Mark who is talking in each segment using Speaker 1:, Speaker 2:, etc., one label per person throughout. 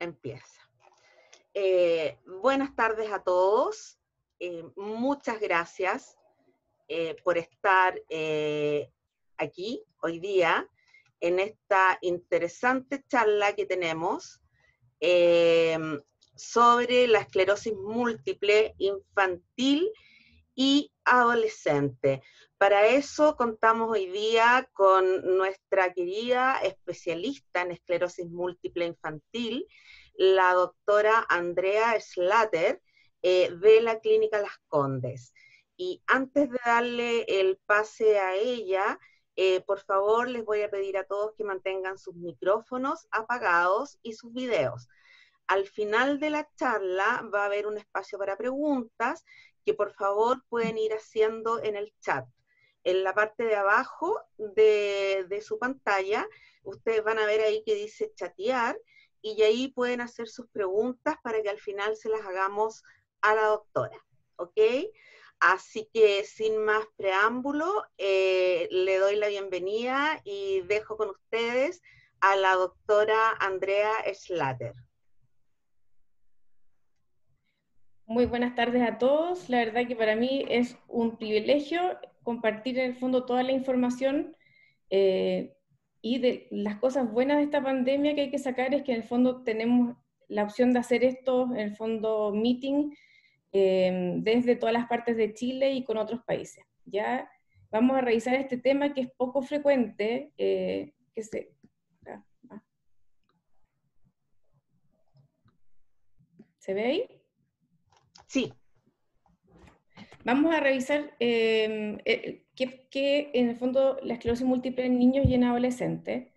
Speaker 1: Empieza. Buenas tardes a todos. Muchas gracias por estar aquí hoy día en esta interesante charla que tenemos sobre la esclerosis múltiple infantil y adolescente. Para eso contamos hoy día con nuestra querida especialista en esclerosis múltiple infantil, la doctora Andrea Schlatter, de la Clínica Las Condes. Y antes de darle el pase a ella, por favor les voy a pedir a todos que mantengan sus micrófonos apagados y sus videos. Al final de la charla va a haber un espacio para preguntas que por favor pueden ir haciendo en el chat. En la parte de abajo de su pantalla, ustedes van a ver ahí que dice chatear, y ahí pueden hacer sus preguntas para que al final se las hagamos a la doctora, ¿ok? Así que sin más preámbulo, le doy la bienvenida y dejo con ustedes a la doctora Andrea Schlatter.
Speaker 2: Muy buenas tardes a todos. La verdad que para mí es un privilegio compartir en el fondo toda la información y de las cosas buenas de esta pandemia que hay que sacar es que en el fondo tenemos la opción de hacer esto, en el fondo meeting, desde todas las partes de Chile y con otros países. Ya vamos a revisar este tema que es poco frecuente, ¿Se ve ahí?
Speaker 1: Sí.
Speaker 2: Vamos a revisar que en el fondo la esclerosis múltiple en niños y en adolescentes.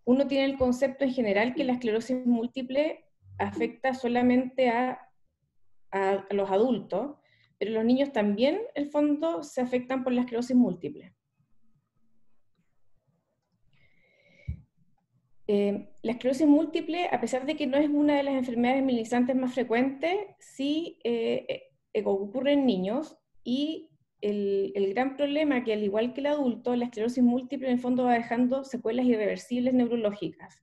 Speaker 2: Uno tiene el concepto en general que la esclerosis múltiple afecta solamente a los adultos, pero los niños también, en el fondo, se afectan por la esclerosis múltiple. La esclerosis múltiple, a pesar de que no es una de las enfermedades mielinizantes más frecuentes, sí ocurre en niños, y el gran problema que al igual que el adulto, la esclerosis múltiple en el fondo va dejando secuelas irreversibles neurológicas,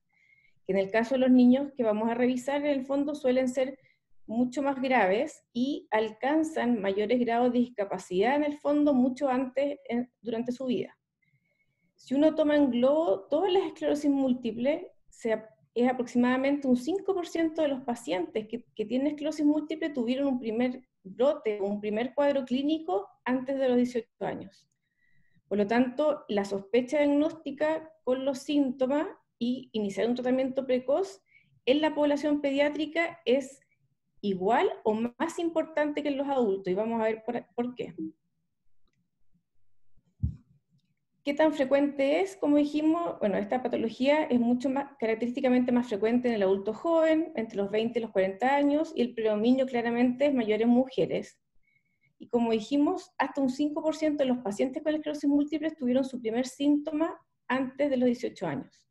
Speaker 2: que en el caso de los niños que vamos a revisar en el fondo suelen ser mucho más graves y alcanzan mayores grados de discapacidad en el fondo mucho antes durante su vida. Si uno toma en globo todas las esclerosis múltiples, es aproximadamente un 5% de los pacientes que tienen esclerosis múltiple tuvieron un primer brote, un primer cuadro clínico antes de los 18 años. Por lo tanto, la sospecha diagnóstica con los síntomas y iniciar un tratamiento precoz en la población pediátrica es igual o más importante que en los adultos, y vamos a ver por qué. ¿Qué tan frecuente es? Como dijimos, bueno, esta patología es mucho más, característicamente más frecuente en el adulto joven, entre los 20 y los 40 años, y el predominio claramente es mayor en mujeres. Y como dijimos, hasta un 5% de los pacientes con esclerosis múltiple tuvieron su primer síntoma antes de los 18 años.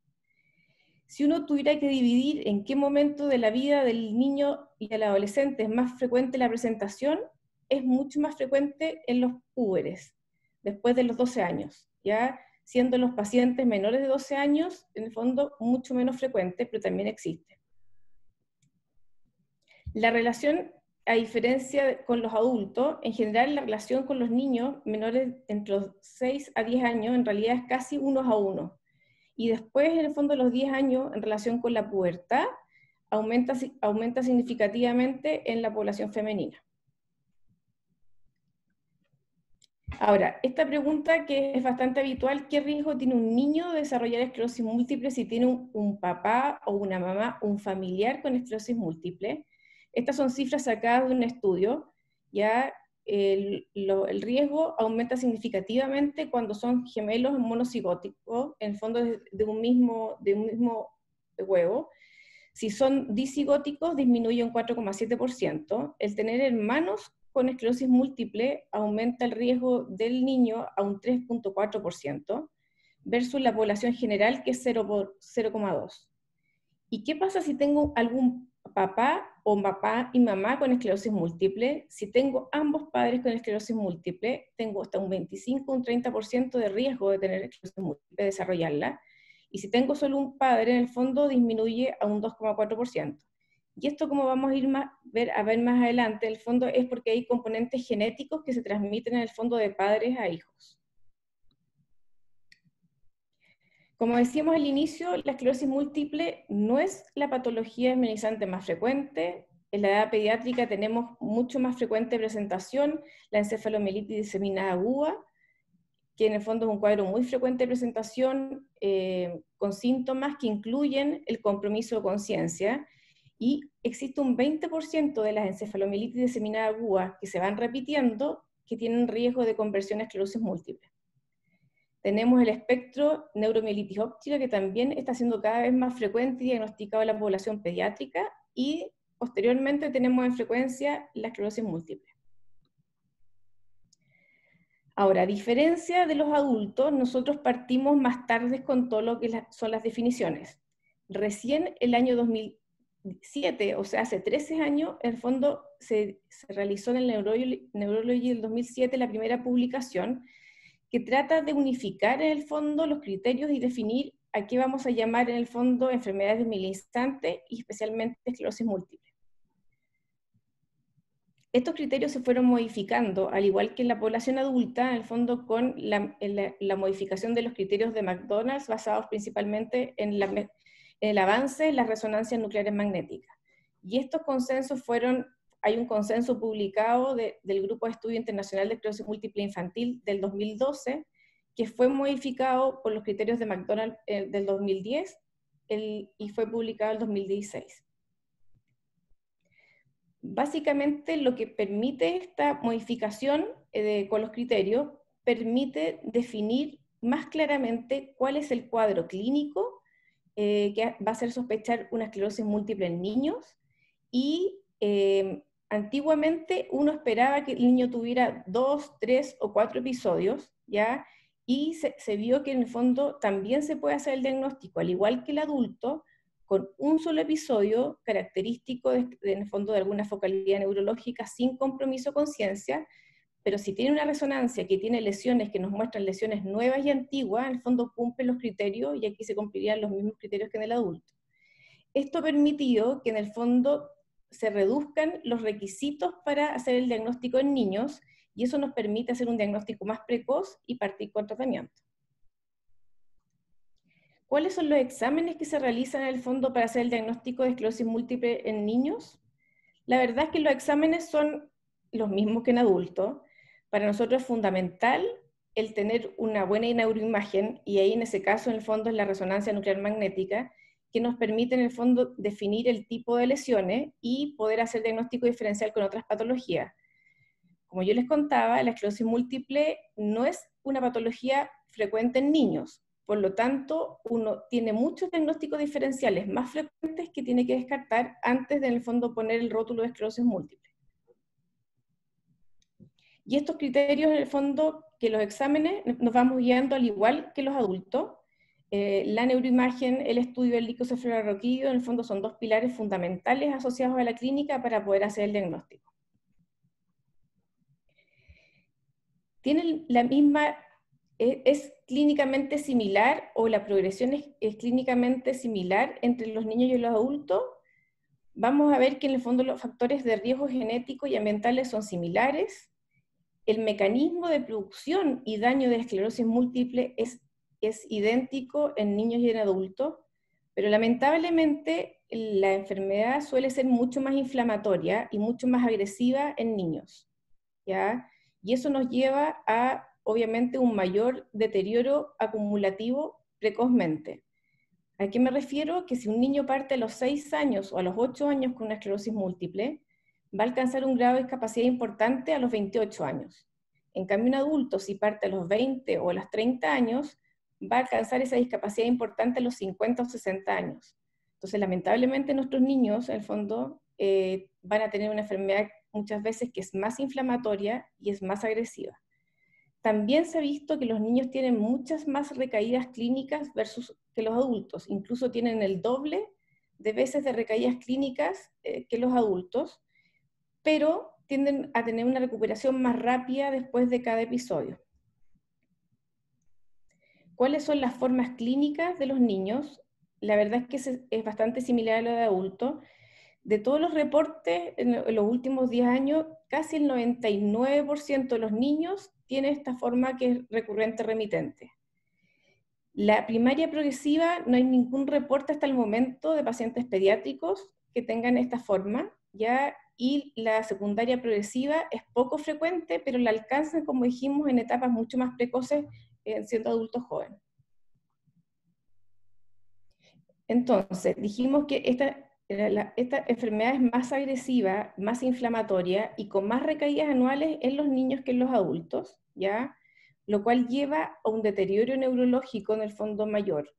Speaker 2: Si uno tuviera que dividir en qué momento de la vida del niño y del adolescente es más frecuente la presentación, es mucho más frecuente en los púberes, después de los 12 años, ya siendo los pacientes menores de 12 años, en el fondo, mucho menos frecuente, pero también existe. La relación, a diferencia con los adultos, en general la relación con los niños menores entre los 6 a 10 años en realidad es casi 1:1. Y después, en el fondo, de los 10 años, en relación con la pubertad, aumenta significativamente en la población femenina. Ahora, esta pregunta que es bastante habitual: ¿qué riesgo tiene un niño de desarrollar esclerosis múltiple si tiene un papá o una mamá, un familiar con esclerosis múltiple? Estas son cifras sacadas de un estudio. Ya el riesgo aumenta significativamente cuando son gemelos monocigóticos, en el fondo de un mismo huevo. Si son disigóticos, disminuye un 4,7%. El tener hermanos con esclerosis múltiple aumenta el riesgo del niño a un 3,4%, versus la población general, que es 0,2%. ¿Y qué pasa si tengo algún papá o papá y mamá con esclerosis múltiple? Si tengo ambos padres con esclerosis múltiple, tengo hasta un 25 o un 30% de riesgo de tener esclerosis múltiple, de desarrollarla. Y si tengo solo un padre, en el fondo disminuye a un 2,4%. Y esto, como vamos a ir a ver más adelante, en el fondo es porque hay componentes genéticos que se transmiten en el fondo de padres a hijos. Como decíamos al inicio, la esclerosis múltiple no es la patología desminimizante más frecuente. En la edad pediátrica tenemos mucho más frecuente presentación, la encefalomielitis diseminada aguda, que en el fondo es un cuadro muy frecuente de presentación, con síntomas que incluyen el compromiso de conciencia, y existe un 20% de las encefalomielitis diseminada aguda que se van repitiendo que tienen riesgo de conversión a esclerosis múltiple. Tenemos el espectro neuromielitis óptica, que también está siendo cada vez más frecuente y diagnosticado en la población pediátrica, y posteriormente tenemos en frecuencia la esclerosis múltiple. Ahora, a diferencia de los adultos, nosotros partimos más tarde con todo lo que son las definiciones. Recién el año 2007, o sea, hace 13 años, en el fondo se realizó en el Neurology del 2007 la primera publicación que trata de unificar en el fondo los criterios y definir a qué vamos a llamar en el fondo enfermedades desminimizantes y especialmente esclerosis múltiple. Estos criterios se fueron modificando, al igual que en la población adulta, en el fondo con la modificación de los criterios de McDonald's, basados principalmente en el avance en las resonancias nucleares magnéticas. Y estos consensos hay un consenso publicado del Grupo de Estudio Internacional de Esclerosis Múltiple Infantil del 2012, que fue modificado por los criterios de McDonald's del 2010 y fue publicado en el 2016. Básicamente lo que permite esta modificación con los criterios, permite definir más claramente cuál es el cuadro clínico que va a hacer sospechar una esclerosis múltiple en niños, y antiguamente uno esperaba que el niño tuviera 2, 3 o 4 episodios, ¿ya? Y se vio que en el fondo también se puede hacer el diagnóstico, al igual que el adulto, con un solo episodio característico en el fondo de alguna focalidad neurológica sin compromiso de conciencia, pero si tiene una resonancia que tiene lesiones que nos muestran lesiones nuevas y antiguas, en el fondo cumple los criterios, y aquí se cumplirían los mismos criterios que en el adulto. Esto permitió que en el fondo se reduzcan los requisitos para hacer el diagnóstico en niños, y eso nos permite hacer un diagnóstico más precoz y partir con tratamiento. ¿Cuáles son los exámenes que se realizan en el fondo para hacer el diagnóstico de esclerosis múltiple en niños? La verdad es que los exámenes son los mismos que en adultos. Para nosotros es fundamental el tener una buena neuroimagen, y ahí en ese caso en el fondo es la resonancia nuclear magnética, que nos permite en el fondo definir el tipo de lesiones y poder hacer diagnóstico diferencial con otras patologías. Como yo les contaba, la esclerosis múltiple no es una patología frecuente en niños. Por lo tanto, uno tiene muchos diagnósticos diferenciales más frecuentes que tiene que descartar antes de, en el fondo, poner el rótulo de esclerosis múltiple. Y estos criterios, en el fondo, que los exámenes nos vamos guiando al igual que los adultos. La neuroimagen, el estudio del licocefalorraquídeo, en el fondo son dos pilares fundamentales asociados a la clínica para poder hacer el diagnóstico. Tienen la misma... ¿Es clínicamente similar, o la progresión es clínicamente similar entre los niños y los adultos? Vamos a ver que en el fondo los factores de riesgo genético y ambientales son similares. El mecanismo de producción y daño de esclerosis múltiple es idéntico en niños y en adultos, pero lamentablemente la enfermedad suele ser mucho más inflamatoria y mucho más agresiva en niños, ¿ya? Y eso nos lleva a, obviamente, un mayor deterioro acumulativo precozmente. ¿A qué me refiero? Que si un niño parte a los 6 años o a los 8 años con una esclerosis múltiple, va a alcanzar un grado de discapacidad importante a los 28 años. En cambio, un adulto, si parte a los 20 o a los 30 años, va a alcanzar esa discapacidad importante a los 50 o 60 años. Entonces, lamentablemente, nuestros niños, en el fondo, van a tener una enfermedad muchas veces que es más inflamatoria y es más agresiva. También se ha visto que los niños tienen muchas más recaídas clínicas versus que los adultos, incluso tienen el doble de veces de recaídas clínicas que los adultos, pero tienden a tener una recuperación más rápida después de cada episodio. ¿Cuáles son las formas clínicas de los niños? La verdad es que es bastante similar a lo de adultos. De todos los reportes en los últimos 10 años, casi el 99% de los niños tiene esta forma que es recurrente remitente. La primaria progresiva, no hay ningún reporte hasta el momento de pacientes pediátricos que tengan esta forma, ¿ya? Y la secundaria progresiva es poco frecuente, pero la alcanzan, como dijimos, en etapas mucho más precoces, siendo adultos jóvenes. Entonces, dijimos que esta enfermedad es más agresiva, más inflamatoria y con más recaídas anuales en los niños que en los adultos, ¿ya? Lo cual lleva a un deterioro neurológico en el fondo mayor.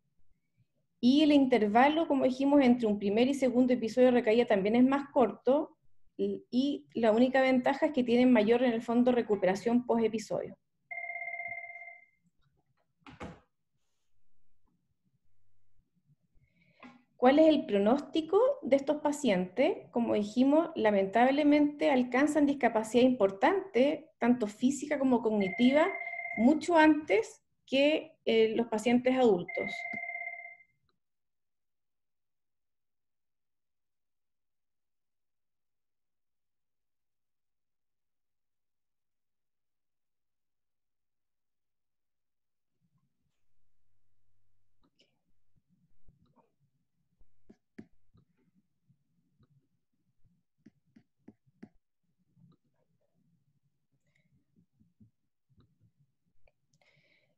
Speaker 2: Y el intervalo, como dijimos, entre un primer y segundo episodio de recaída también es más corto, y la única ventaja es que tienen mayor, en el fondo, recuperación post-episodio. ¿Cuál es el pronóstico de estos pacientes? Como dijimos, lamentablemente alcanzan discapacidad importante, tanto física como cognitiva, mucho antes que los pacientes adultos.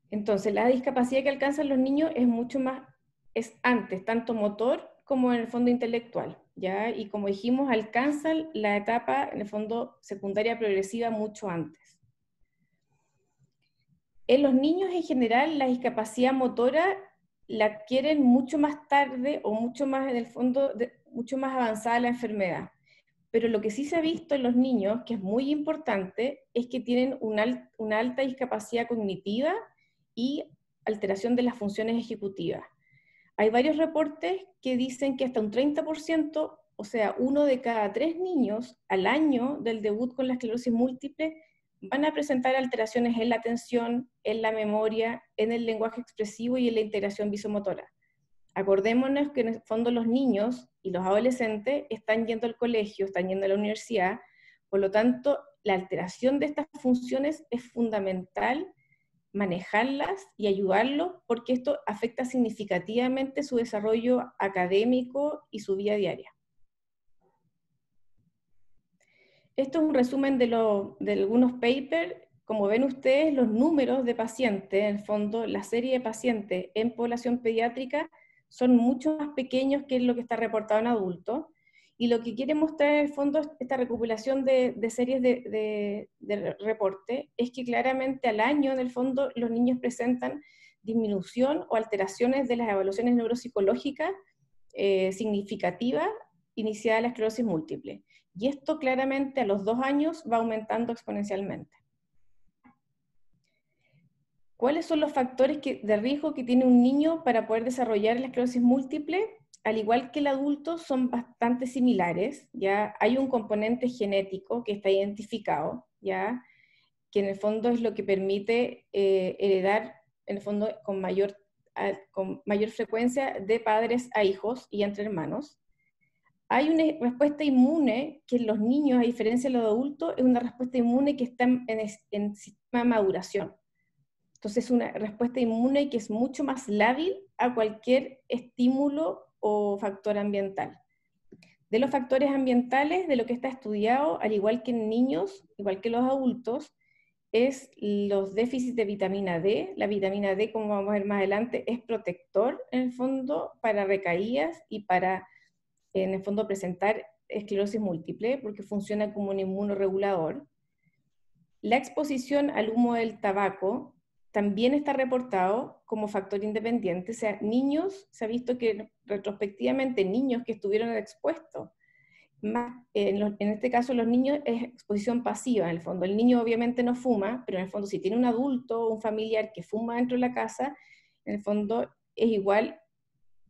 Speaker 2: Entonces, la discapacidad que alcanzan los niños es mucho más, es antes, tanto motor como en el fondo intelectual, ¿ya? Y como dijimos, alcanzan la etapa, en el fondo, secundaria progresiva mucho antes. En los niños en general, la discapacidad motora la adquieren mucho más tarde o mucho más, en el fondo, mucho más avanzada la enfermedad. Pero lo que sí se ha visto en los niños, que es muy importante, es que tienen una alta discapacidad cognitiva y alteración de las funciones ejecutivas. Hay varios reportes que dicen que hasta un 30%, o sea, 1 de cada 3 niños al año del debut con la esclerosis múltiple, van a presentar alteraciones en la atención, en la memoria, en el lenguaje expresivo y en la integración visomotora. Acordémonos que en el fondo los niños y los adolescentes están yendo al colegio, están yendo a la universidad, por lo tanto, la alteración de estas funciones es fundamental manejarlas y ayudarlos, porque esto afecta significativamente su desarrollo académico y su vida diaria. Esto es un resumen de algunos papers. Como ven ustedes, los números de pacientes, en el fondo, la serie de pacientes en población pediátrica son mucho más pequeños que lo que está reportado en adultos, y lo que quiere mostrar en el fondo esta recopilación de series de reporte es que claramente al año, en el fondo, los niños presentan disminución o alteraciones de las evaluaciones neuropsicológicas significativas iniciada la esclerosis múltiple. Y esto claramente a los 2 años va aumentando exponencialmente. ¿Cuáles son los factores de riesgo que tiene un niño para poder desarrollar la esclerosis múltiple? Al igual que el adulto, son bastante similares, ¿ya? Hay un componente genético que está identificado, ¿ya? Que en el fondo es lo que permite heredar, en el fondo, con mayor frecuencia de padres a hijos y entre hermanos. Hay una respuesta inmune que en los niños, a diferencia de los adultos, es una respuesta inmune que está en sistema de maduración. Entonces es una respuesta inmune que es mucho más lábil a cualquier estímulo o factor ambiental. De los factores ambientales, de lo que está estudiado, al igual que en niños, igual que los adultos, es los déficits de vitamina D. La vitamina D, como vamos a ver más adelante, es protector en el fondo para recaídas y para, en el fondo, presentar esclerosis múltiple, porque funciona como un inmunoregulador. La exposición al humo del tabaco también está reportado como factor independiente. O sea, niños, se ha visto que retrospectivamente niños que estuvieron expuestos, en este caso los niños es exposición pasiva, en el fondo. El niño obviamente no fuma, pero en el fondo si tiene un adulto o un familiar que fuma dentro de la casa, en el fondo es igual,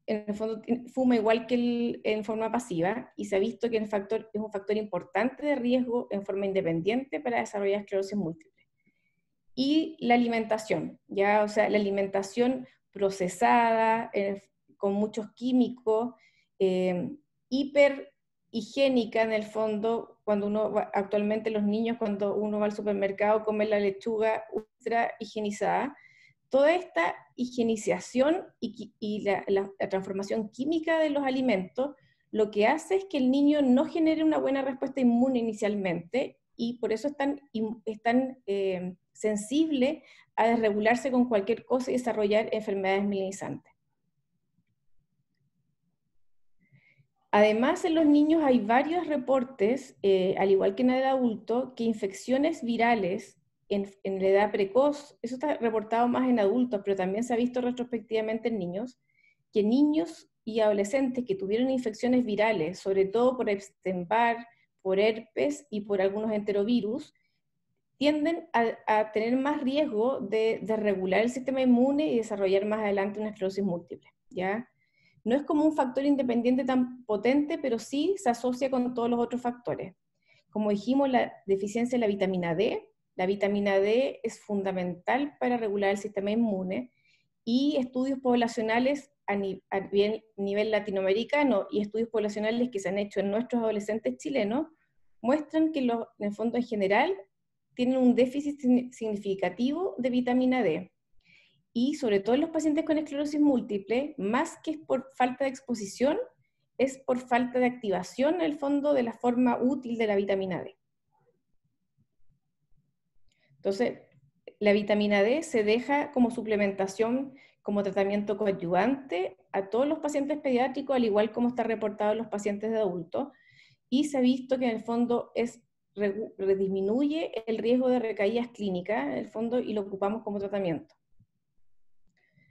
Speaker 2: en el fondo fuma igual que en forma pasiva, y se ha visto que es un factor importante de riesgo en forma independiente para desarrollar esclerosis múltiple. y la alimentación, ¿ya? O sea, la alimentación procesada, con muchos químicos, hiper higiénica en el fondo, cuando uno va, actualmente los niños cuando uno va al supermercado comen la lechuga ultra higienizada. Toda esta higienización y la transformación química de los alimentos lo que hace es que el niño no genere una buena respuesta inmune inicialmente y por eso es tan sensible a desregularse con cualquier cosa y desarrollar enfermedades melinizantes. Además, en los niños hay varios reportes, al igual que en el adulto, que infecciones virales en la edad precoz, eso está reportado más en adultos, pero también se ha visto retrospectivamente en niños, que niños y adolescentes que tuvieron infecciones virales, sobre todo por Epstein-Barr, por herpes y por algunos enterovirus, tienden a tener más riesgo de regular el sistema inmune y desarrollar más adelante una esclerosis múltiple, ¿ya? No es como un factor independiente tan potente, pero sí se asocia con todos los otros factores. Como dijimos, la deficiencia de la vitamina D es fundamental para regular el sistema inmune y estudios poblacionales a nivel latinoamericano y estudios poblacionales que se han hecho en nuestros adolescentes chilenos muestran que en el fondo en general tienen un déficit significativo de vitamina D. Y sobre todo en los pacientes con esclerosis múltiple, más que por falta de exposición, es por falta de activación en el fondo de la forma útil de la vitamina D. Entonces, la vitamina D se deja como suplementación, como tratamiento coadyuvante a todos los pacientes pediátricos, al igual como está reportado en los pacientes de adultos, y se ha visto que en el fondo disminuye el riesgo de recaídas clínicas, en el fondo, y lo ocupamos como tratamiento.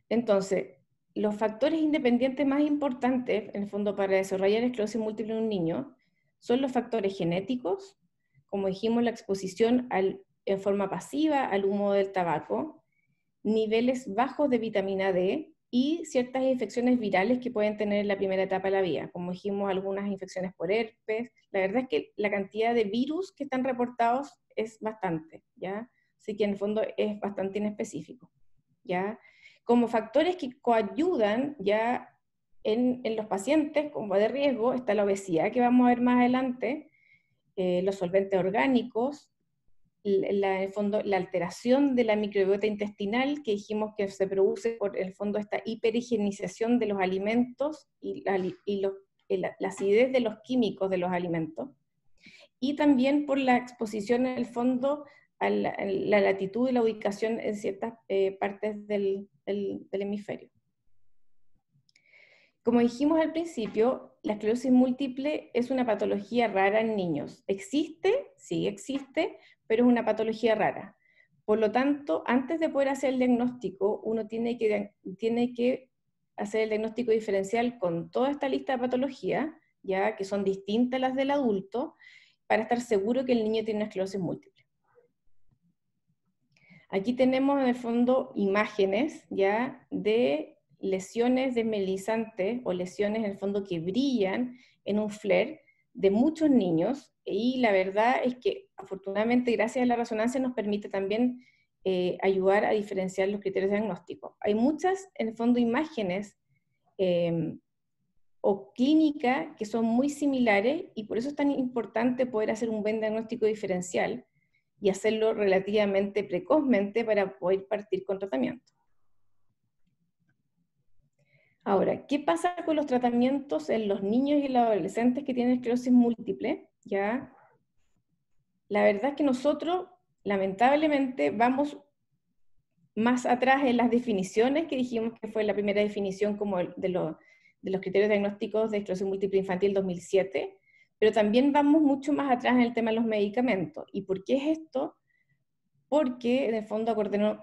Speaker 2: Entonces, los factores independientes más importantes, en el fondo, para desarrollar esclerosis múltiple en un niño, son los factores genéticos, como dijimos, la exposición en forma pasiva al humo del tabaco, niveles bajos de vitamina D y ciertas infecciones virales que pueden tener en la primera etapa de la vida, como dijimos, algunas infecciones por herpes. La verdad es que la cantidad de virus que están reportados es bastante, ¿ya? Así que en el fondo es bastante inespecífico, ¿ya? Como factores que coayudan ya en los pacientes como de riesgo está la obesidad, que vamos a ver más adelante, los solventes orgánicos, en el fondo la alteración de la microbiota intestinal, que dijimos que se produce por el fondo esta hiperhigienización de los alimentos y la acidez de los químicos de los alimentos, y también por la exposición en el fondo a la latitud y la ubicación en ciertas partes del hemisferio. Como dijimos al principio, la esclerosis múltiple es una patología rara en niños. ¿Existe? Sí, existe, pero es una patología rara. Por lo tanto, antes de poder hacer el diagnóstico, uno tiene que hacer el diagnóstico diferencial con toda esta lista de patologías, ya que son distintas a las del adulto, para estar seguro que el niño tiene una esclerosis múltiple. Aquí tenemos en el fondo imágenes ya de lesiones desmelinizantes o lesiones en el fondo que brillan en un FLAIR de muchos niños, y la verdad es que afortunadamente gracias a la resonancia nos permite también ayudar a diferenciar los criterios de diagnóstico. Hay muchas en el fondo imágenes o clínicas que son muy similares y por eso es tan importante poder hacer un buen diagnóstico diferencial y hacerlo relativamente precozmente para poder partir con tratamiento. Ahora, ¿qué pasa con los tratamientos en los niños y los adolescentes que tienen esclerosis múltiple? ¿Ya? La verdad es que nosotros, lamentablemente, vamos más atrás en las definiciones que dijimos que fue la primera definición como de los criterios diagnósticos de esclerosis múltiple infantil 2007, pero también vamos mucho más atrás en el tema de los medicamentos. ¿Y por qué es esto? Porque en el fondo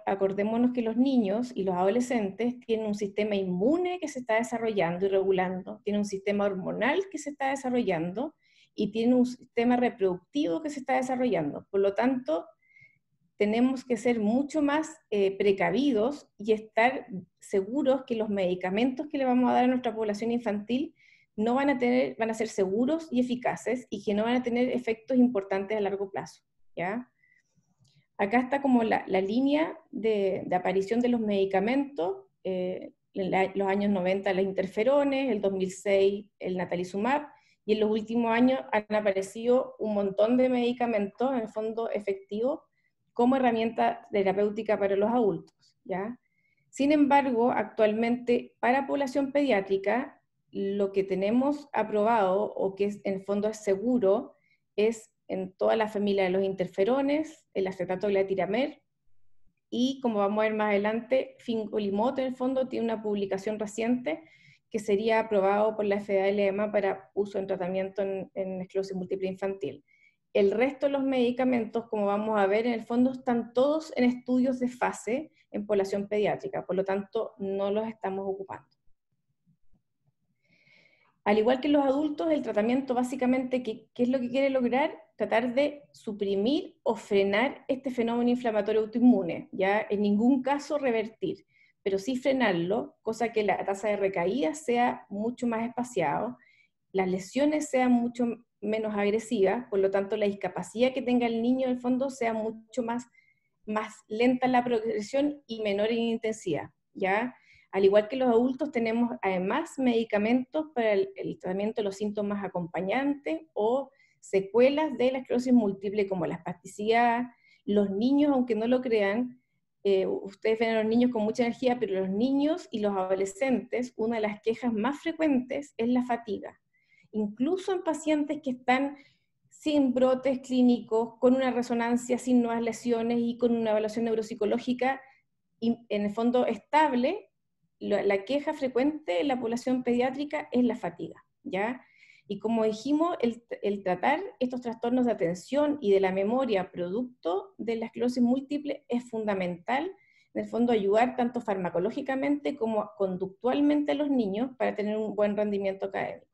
Speaker 2: acordémonos que los niños y los adolescentes tienen un sistema inmune que se está desarrollando y regulando, tienen un sistema hormonal que se está desarrollando y tienen un sistema reproductivo que se está desarrollando. Por lo tanto, tenemos que ser mucho más precavidos y estar seguros que los medicamentos que le vamos a dar a nuestra población infantil no van a ser seguros y eficaces y que no van a tener efectos importantes a largo plazo, ¿ya? Acá está como la línea de aparición de los medicamentos, los años 90 las interferones, el 2006 el natalizumab, y en los últimos años han aparecido un montón de medicamentos, en el fondo efectivos, como herramienta terapéutica para los adultos, ¿ya? Sin embargo, actualmente para población pediátrica, lo que tenemos aprobado, o que en el fondo es seguro, es en toda la familia de los interferones, el acetato glitiramer, y como vamos a ver más adelante, fingolimod en el fondo tiene una publicación reciente que sería aprobado por la FDA y la EMA para uso en tratamiento en esclerosis múltiple infantil. El resto de los medicamentos, como vamos a ver, en el fondo están todos en estudios de fase en población pediátrica, por lo tanto no los estamos ocupando. Al igual que los adultos, el tratamiento básicamente, ¿qué es lo que quiere lograr? Tratar de suprimir o frenar este fenómeno inflamatorio autoinmune, ya en ningún caso revertir, pero sí frenarlo, cosa que la tasa de recaída sea mucho más espaciada, las lesiones sean mucho menos agresivas, por lo tanto la discapacidad que tenga el niño en el fondo sea mucho más lenta en la progresión y menor en intensidad, ¿ya? Al igual que los adultos, tenemos además medicamentos para el tratamiento de los síntomas acompañantes o secuelas de la esclerosis múltiple, como la espasticidad. Los niños, aunque no lo crean, ustedes ven a los niños con mucha energía, pero los niños y los adolescentes, una de las quejas más frecuentes es la fatiga. Incluso en pacientes que están sin brotes clínicos, con una resonancia, sin nuevas lesiones y con una evaluación neuropsicológica en el fondo estable, la queja frecuente en la población pediátrica es la fatiga, ¿ya? Y como dijimos, el tratar estos trastornos de atención y de la memoria producto de la esclerosis múltiple es fundamental, en el fondo ayudar tanto farmacológicamente como conductualmente a los niños para tener un buen rendimiento académico.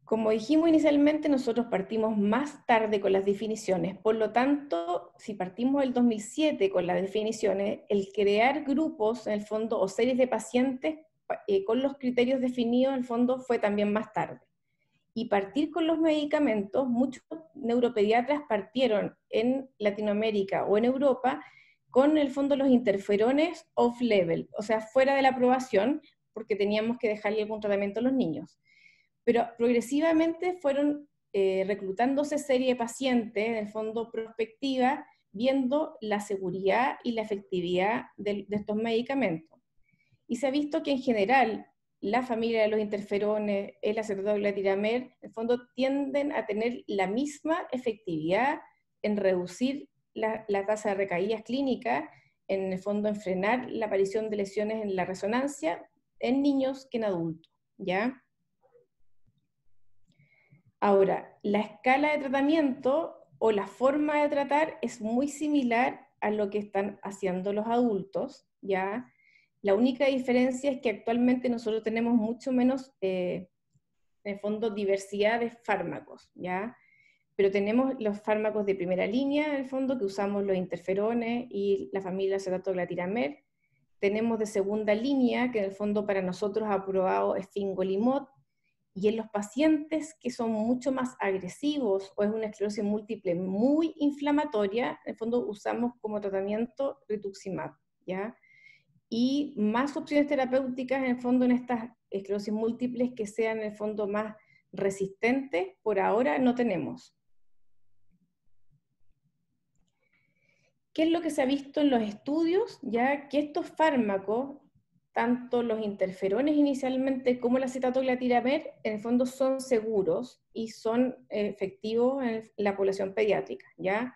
Speaker 2: Como dijimos inicialmente, nosotros partimos más tarde con las definiciones, por lo tanto, si partimos el 2007 con las definiciones, el crear grupos, en el fondo, o series de pacientes con los criterios definidos, en el fondo, fue también más tarde. Y partir con los medicamentos, muchos neuropediatras partieron en Latinoamérica o en Europa con, en el fondo, los interferones off-label, o sea, fuera de la aprobación, porque teníamos que dejarle algún tratamiento a los niños. Pero progresivamente fueron reclutándose serie de pacientes, en el fondo prospectiva, viendo la seguridad y la efectividad de estos medicamentos. Y se ha visto que en general la familia de los interferones, el acetato glitiramer, en el fondo tienden a tener la misma efectividad en reducir la tasa de recaídas clínicas, en el fondo en frenar la aparición de lesiones en la resonancia en niños que en adultos, ¿ya? Ahora, la escala de tratamiento o la forma de tratar es muy similar a lo que están haciendo los adultos, ¿ya? La única diferencia es que actualmente nosotros tenemos mucho menos, en el fondo, diversidad de fármacos, ¿ya? Pero tenemos los fármacos de primera línea, en el fondo, que usamos los interferones y la familia acetato glitiramer. Tenemos de segunda línea, que en el fondo para nosotros aprobado es fingolimod, y en los pacientes que son mucho más agresivos o es una esclerosis múltiple muy inflamatoria, en el fondo usamos como tratamiento rituximab, ¿ya? Y más opciones terapéuticas en el fondo en estas esclerosis múltiples que sean en el fondo más resistentes, por ahora no tenemos. ¿Qué es lo que se ha visto en los estudios? Ya que estos fármacos, tanto los interferones inicialmente como el acetato glitiramer, en el fondo son seguros y son efectivos en la población pediátrica, ¿ya?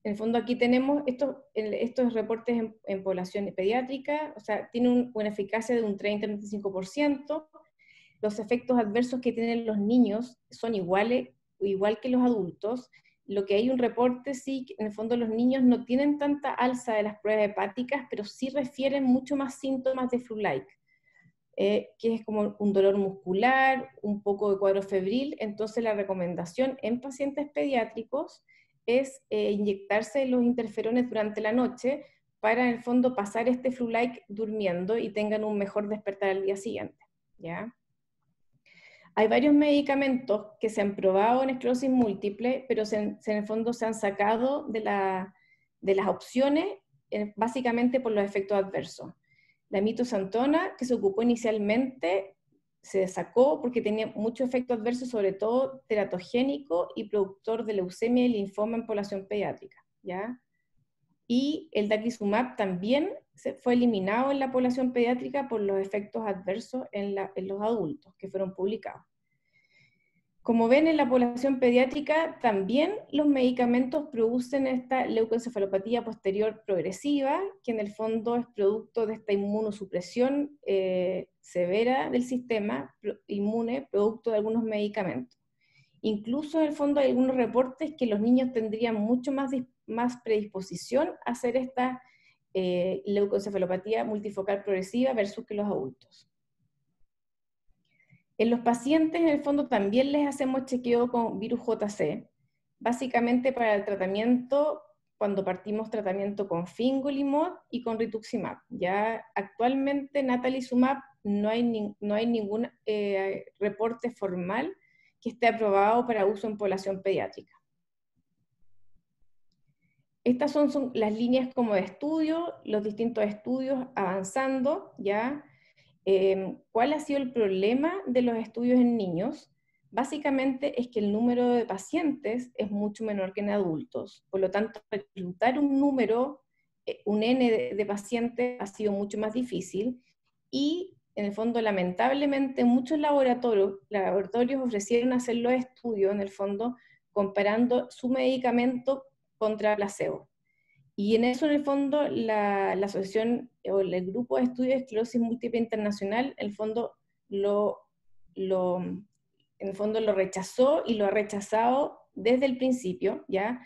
Speaker 2: En el fondo aquí tenemos estos reportes en población pediátrica, o sea, tienen una eficacia de un 30-35%, los efectos adversos que tienen los niños son igual que los adultos. Lo que hay un reporte, sí, que en el fondo los niños no tienen tanta alza de las pruebas hepáticas, pero sí refieren mucho más síntomas de flu-like, que es como un dolor muscular, un poco de cuadro febril. Entonces la recomendación en pacientes pediátricos es inyectarse los interferones durante la noche para en el fondo pasar este flu-like durmiendo y tengan un mejor despertar al día siguiente, ¿ya? Hay varios medicamentos que se han probado en esclerosis múltiple, pero en el fondo se han sacado de las opciones básicamente por los efectos adversos. La mitoxantona, que se ocupó inicialmente, se sacó porque tenía mucho efecto adverso, sobre todo teratogénico y productor de leucemia y linfoma en población pediátrica, ¿ya? Y el daclizumab también fue eliminado en la población pediátrica por los efectos adversos en los adultos que fueron publicados. Como ven, en la población pediátrica también los medicamentos producen esta leucoencefalopatía posterior progresiva, que en el fondo es producto de esta inmunosupresión severa del sistema inmune, producto de algunos medicamentos. Incluso en el fondo hay algunos reportes que los niños tendrían mucho más predisposición a hacer esta leucoencefalopatía multifocal progresiva versus que los adultos. En los pacientes, en el fondo, también les hacemos chequeo con virus JC, básicamente para el tratamiento, cuando partimos tratamiento con fingolimod y con rituximab. Ya actualmente natalizumab no hay ningún reporte formal que esté aprobado para uso en población pediátrica. Estas son las líneas como de estudio, los distintos estudios avanzando, ¿ya? ¿Cuál ha sido el problema de los estudios en niños? Básicamente es que el número de pacientes es mucho menor que en adultos, por lo tanto reclutar un número, un N de pacientes ha sido mucho más difícil, y en el fondo lamentablemente muchos laboratorios ofrecieron hacer los estudios en el fondo comparando su medicamento contra placebo. Y en eso, en el fondo, la asociación o el grupo de estudios de esclerosis múltiple internacional, en el fondo lo rechazó y lo ha rechazado desde el principio, ¿ya?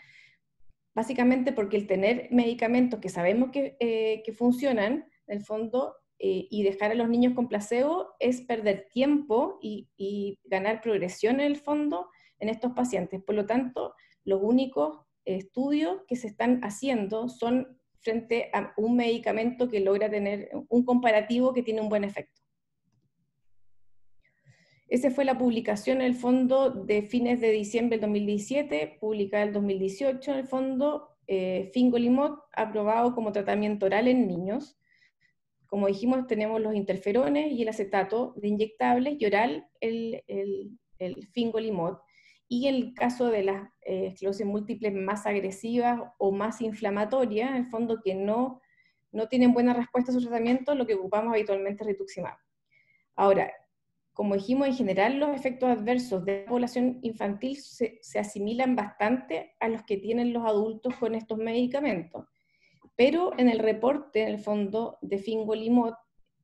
Speaker 2: Básicamente porque el tener medicamentos que sabemos que funcionan, en el fondo, y dejar a los niños con placebo es perder tiempo y ganar progresión en el fondo en estos pacientes. Por lo tanto, los únicos estudios que se están haciendo son frente a un medicamento que logra tener un comparativo que tiene un buen efecto. Esa fue la publicación en el fondo de fines de diciembre del 2017, publicada en el 2018 en el fondo, fingolimod aprobado como tratamiento oral en niños. Como dijimos, tenemos los interferones y el acetato de inyectables, y oral el fingolimod. Y en el caso de las esclerosis múltiples más agresivas o más inflamatorias, en el fondo que no tienen buena respuesta a su tratamiento, lo que ocupamos habitualmente es rituximab. Ahora, como dijimos, en general los efectos adversos de la población infantil se asimilan bastante a los que tienen los adultos con estos medicamentos. Pero en el reporte, en el fondo, de fingolimod,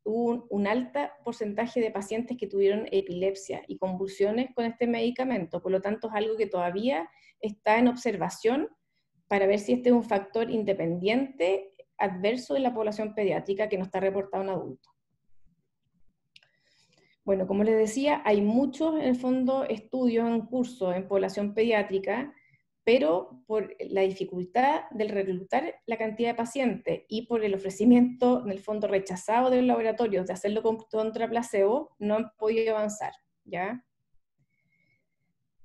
Speaker 2: hubo un alto porcentaje de pacientes que tuvieron epilepsia y convulsiones con este medicamento. Por lo tanto, es algo que todavía está en observación para ver si este es un factor independiente adverso de la población pediátrica que no está reportado en adultos. Bueno, como les decía, hay muchos, en el fondo, estudios en curso en población pediátrica, pero por la dificultad del reclutar la cantidad de pacientes y por el ofrecimiento, en el fondo, rechazado de los laboratorios de hacerlo contra placebo, no han podido avanzar, ¿ya?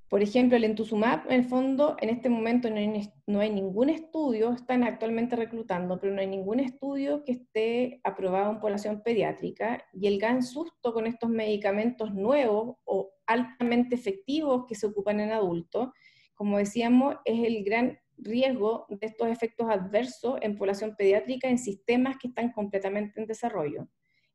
Speaker 2: Por ejemplo, el entuzumab, en el fondo, en este momento no hay ningún estudio, están actualmente reclutando, pero no hay ningún estudio que esté aprobado en población pediátrica, y el gran susto con estos medicamentos nuevos o altamente efectivos que se ocupan en adultos, como decíamos, es el gran riesgo de estos efectos adversos en población pediátrica en sistemas que están completamente en desarrollo,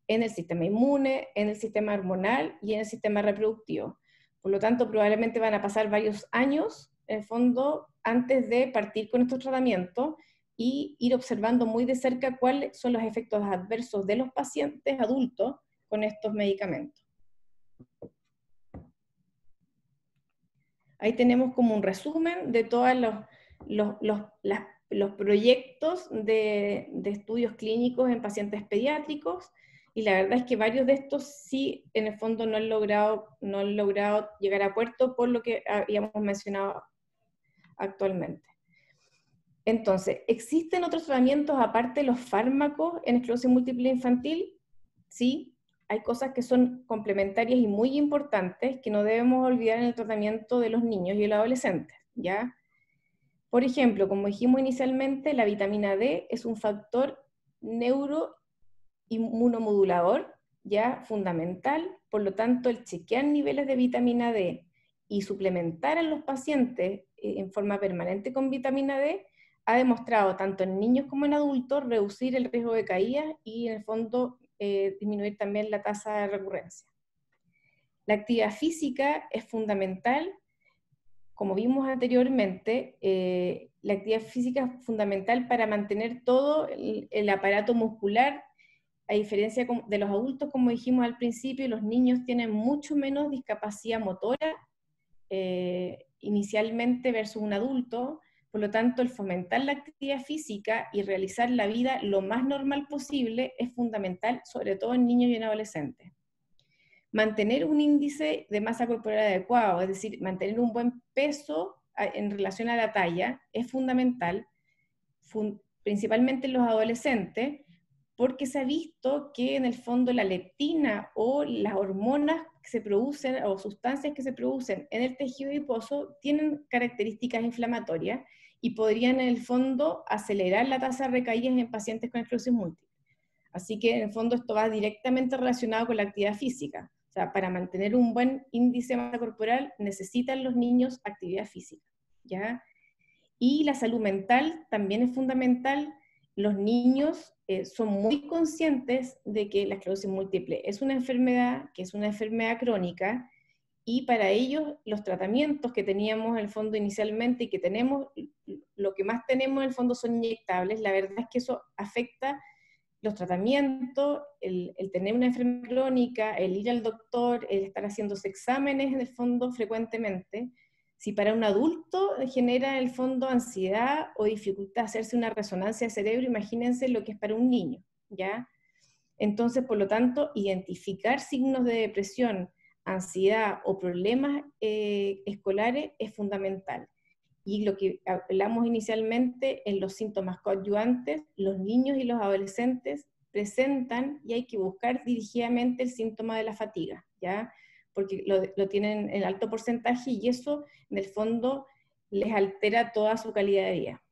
Speaker 2: en el sistema inmune, en el sistema hormonal y en el sistema reproductivo. Por lo tanto, probablemente van a pasar varios años, en el fondo, antes de partir con estos tratamientos y ir observando muy de cerca cuáles son los efectos adversos de los pacientes adultos con estos medicamentos. Ahí tenemos como un resumen de todos los proyectos de estudios clínicos en pacientes pediátricos, y la verdad es que varios de estos sí, en el fondo, no han logrado llegar a puerto por lo que habíamos mencionado actualmente. Entonces, ¿existen otros tratamientos aparte de los fármacos en esclerosis múltiple infantil? Sí, hay cosas que son complementarias y muy importantes que no debemos olvidar en el tratamiento de los niños y los adolescentes, ¿ya? Por ejemplo, como dijimos inicialmente, la vitamina D es un factor neuroinmunomodulador, ya fundamental, por lo tanto, el chequear niveles de vitamina D y suplementar a los pacientes en forma permanente con vitamina D ha demostrado, tanto en niños como en adultos, reducir el riesgo de caídas y, en el fondo, disminuir también la tasa de recurrencia. La actividad física es fundamental. Como vimos anteriormente, la actividad física es fundamental para mantener todo el aparato muscular. A diferencia de los adultos, como dijimos al principio, los niños tienen mucho menos discapacidad motora inicialmente versus un adulto. Por lo tanto, el fomentar la actividad física y realizar la vida lo más normal posible es fundamental, sobre todo en niños y en adolescentes. Mantener un índice de masa corporal adecuado, es decir, mantener un buen peso en relación a la talla, es fundamental, principalmente en los adolescentes, porque se ha visto que en el fondo la leptina o las hormonas que se producen o sustancias que se producen en el tejido adiposo tienen características inflamatorias y podrían en el fondo acelerar la tasa de recaídas en pacientes con esclerosis múltiple. Así que en el fondo esto va directamente relacionado con la actividad física. O sea, para mantener un buen índice de masa corporal necesitan los niños actividad física, ¿ya? Y la salud mental también es fundamental. Los niños son muy conscientes de que la esclerosis múltiple es una enfermedad, que es una enfermedad crónica, y para ellos los tratamientos que teníamos en el fondo inicialmente y que tenemos, lo que más tenemos en el fondo son inyectables. La verdad es que eso afecta los tratamientos, el tener una enfermedad crónica, el ir al doctor, el estar haciéndose exámenes en el fondo frecuentemente. Si para un adulto genera en el fondo ansiedad o dificultad hacerse una resonancia de cerebro, imagínense lo que es para un niño, ¿ya? Entonces, por lo tanto, identificar signos de depresión, ansiedad o problemas escolares es fundamental. Y lo que hablamos inicialmente en los síntomas coadyuvantes, los niños y los adolescentes presentan y hay que buscar dirigidamente el síntoma de la fatiga, ¿ya? Porque lo tienen en alto porcentaje y eso en el fondo les altera toda su calidad de vida.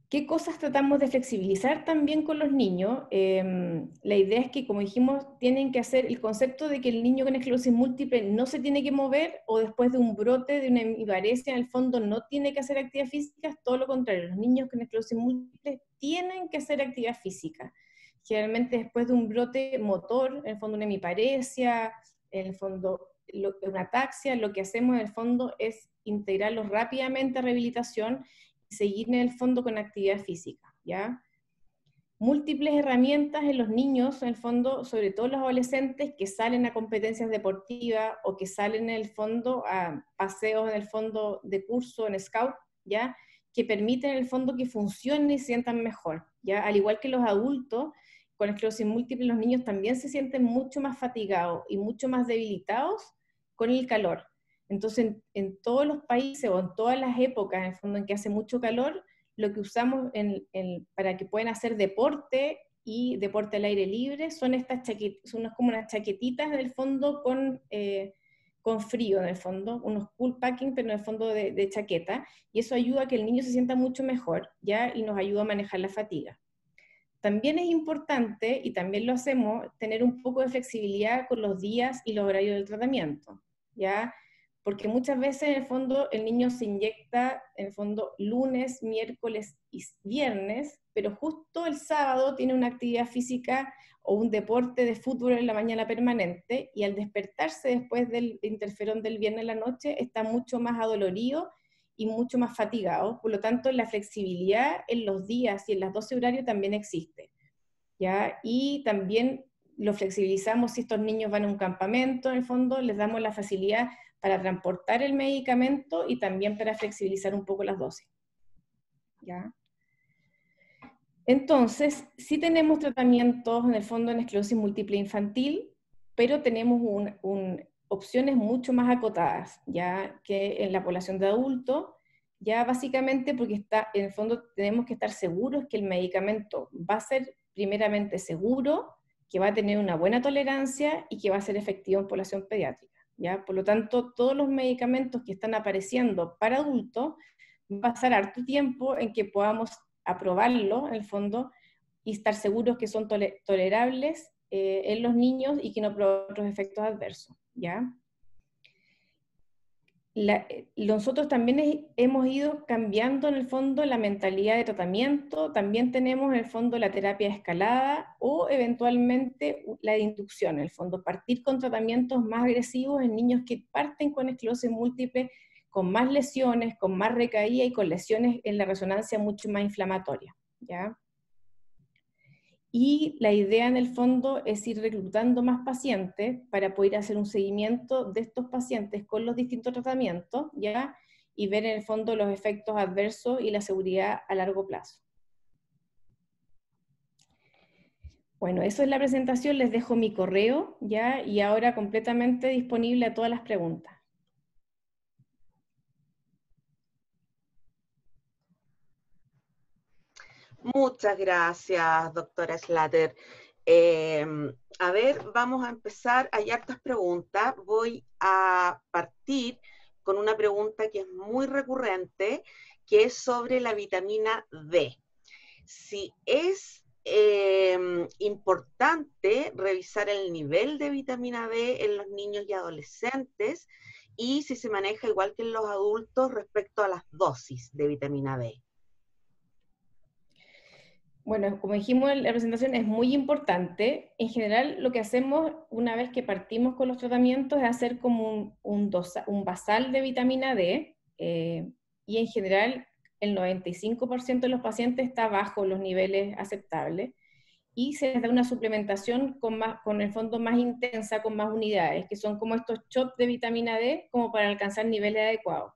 Speaker 2: ¿Qué cosas tratamos de flexibilizar también con los niños? La idea es que, como dijimos, tienen que hacer el concepto de que el niño con esclerosis múltiple no se tiene que mover, o después de un brote, de una hemiparesia, en el fondo no tiene que hacer actividad física. Es todo lo contrario, los niños con esclerosis múltiple tienen que hacer actividad física. Generalmente después de un brote motor, en el fondo una hemiparesia, en el fondo una ataxia, lo que hacemos en el fondo es integrarlos rápidamente a rehabilitación, seguir en el fondo con actividad física, ¿ya? Múltiples herramientas en los niños, en el fondo, sobre todo los adolescentes que salen a competencias deportivas o que salen en el fondo a paseos en el fondo de curso en scout, ¿ya? Que permiten en el fondo que funcionen y se sientan mejor, ¿ya? Al igual que los adultos, con esclerosis múltiple, los niños también se sienten mucho más fatigados y mucho más debilitados con el calor. Entonces, en todos los países o en todas las épocas, en el fondo, en que hace mucho calor, lo que usamos para que puedan hacer deporte y deporte al aire libre son estas chaquetas, son como unas chaquetitas en el fondo con frío en el fondo, unos cool packing, pero en el fondo de chaqueta, y eso ayuda a que el niño se sienta mucho mejor, ¿ya? Y nos ayuda a manejar la fatiga. También es importante, y también lo hacemos, tener un poco de flexibilidad con los días y los horarios del tratamiento, ¿ya? Porque muchas veces en el fondo el niño se inyecta en el fondo lunes, miércoles y viernes, pero justo el sábado tiene una actividad física o un deporte de fútbol en la mañana permanente, y al despertarse después del interferón del viernes en la noche está mucho más adolorido y mucho más fatigado. Por lo tanto, la flexibilidad en los días y en las 12 horarios también existe, ¿ya? Y también lo flexibilizamos si estos niños van a un campamento, en el fondo les damos la facilidad para transportar el medicamento y también para flexibilizar un poco las dosis, ¿ya? Entonces, sí tenemos tratamientos en el fondo en esclerosis múltiple infantil, pero tenemos opciones mucho más acotadas, ya que en la población de adultos, ya básicamente porque en el fondo tenemos que estar seguros que el medicamento va a ser primeramente seguro, que va a tener una buena tolerancia y que va a ser efectivo en población pediátrica, ¿ya? Por lo tanto, todos los medicamentos que están apareciendo para adultos, va a pasar harto tiempo en que podamos aprobarlo, en el fondo, y estar seguros que son tolerables en los niños y que no provocan otros efectos adversos, ¿ya? Nosotros también hemos ido cambiando en el fondo la mentalidad de tratamiento, también tenemos en el fondo la terapia escalada o eventualmente la de inducción, en el fondo partir con tratamientos más agresivos en niños que parten con esclerosis múltiple, con más lesiones, con más recaída y con lesiones en la resonancia mucho más inflamatoria, ¿ya? Y la idea en el fondo es ir reclutando más pacientes para poder hacer un seguimiento de estos pacientes con los distintos tratamientos, ¿ya? Y ver en el fondo los efectos adversos y la seguridad a largo plazo. Bueno, eso es la presentación, les dejo mi correo, ¿ya? Y ahora completamente disponible a todas las preguntas.
Speaker 1: Muchas gracias, doctora Slater. A ver, vamos a empezar. Hay hartas preguntas. Voy a partir con una pregunta que es muy recurrente, que es sobre la vitamina D. Si es importante revisar el nivel de vitamina D en los niños y adolescentes y si se maneja igual que en los adultos respecto a las dosis de vitamina D.
Speaker 2: Bueno, como dijimos en la presentación, es muy importante. En general, lo que hacemos una vez que partimos con los tratamientos es hacer como un basal de vitamina D, y en general el 95% de los pacientes está bajo los niveles aceptables, y se les da una suplementación con el fondo más intensa, con más unidades, que son como estos shots de vitamina D, como para alcanzar niveles adecuados.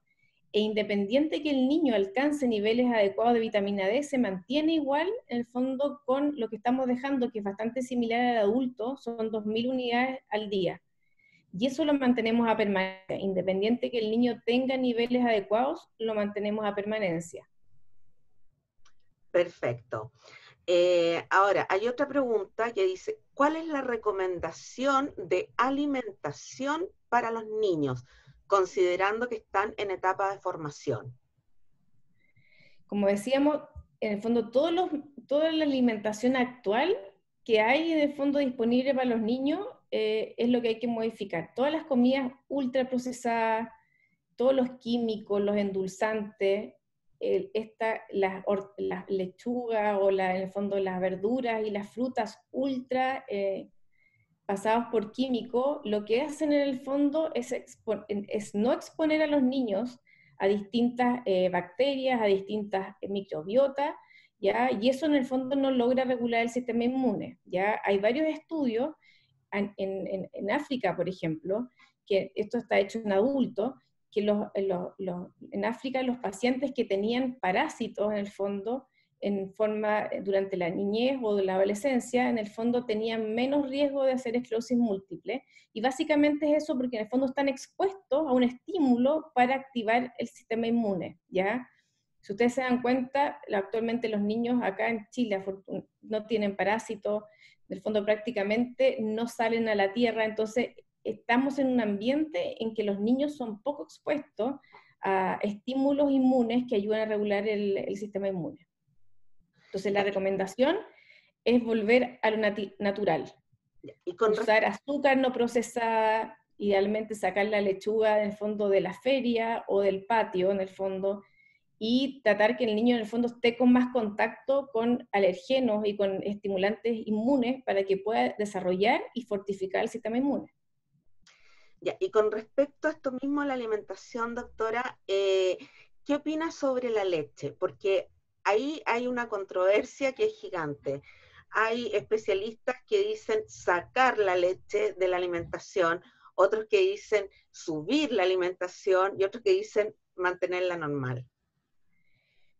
Speaker 2: E independiente que el niño alcance niveles adecuados de vitamina D, se mantiene igual en el fondo con lo que estamos dejando, que es bastante similar al adulto, son 2000 unidades al día. Y eso lo mantenemos a permanencia. Independiente que el niño tenga niveles adecuados, lo mantenemos a permanencia.
Speaker 1: Perfecto. Ahora, hay otra pregunta que dice, ¿cuál es la recomendación de alimentación para los niños, considerando que están en etapa de formación?
Speaker 2: Como decíamos, en el fondo toda la alimentación actual que hay en el fondo disponible para los niños es lo que hay que modificar. Todas las comidas ultraprocesadas, todos los químicos, los endulzantes, las lechugas o en el fondo las verduras y las frutas ultra pasados por químicos, lo que hacen en el fondo es no exponer a los niños a distintas bacterias, a distintas microbiotas, ¿ya? Y eso en el fondo no logra regular el sistema inmune, ¿ya? Hay varios estudios en África, por ejemplo, que esto está hecho en adultos, que en África los pacientes que tenían parásitos en el fondo, durante la niñez o la adolescencia, en el fondo tenían menos riesgo de hacer esclerosis múltiple, y básicamente es eso porque en el fondo están expuestos a un estímulo para activar el sistema inmune, ¿ya? Si ustedes se dan cuenta, actualmente los niños acá en Chile no tienen parásitos, en el fondo prácticamente no salen a la tierra, entonces estamos en un ambiente en que los niños son poco expuestos a estímulos inmunes que ayudan a regular el sistema inmune. Entonces la recomendación es volver a lo natural. Usar azúcar no procesada, idealmente sacar la lechuga del fondo de la feria o del patio en el fondo, y tratar que el niño en el fondo esté con más contacto con alergenos y con estimulantes inmunes para que pueda desarrollar y fortificar el sistema inmune.
Speaker 1: Ya, y con respecto a esto mismo, la alimentación, doctora, ¿qué opina sobre la leche? Porque ahí hay una controversia que es gigante. Hay especialistas que dicen sacar la leche de la alimentación, otros que dicen subir la alimentación y otros que dicen mantenerla normal.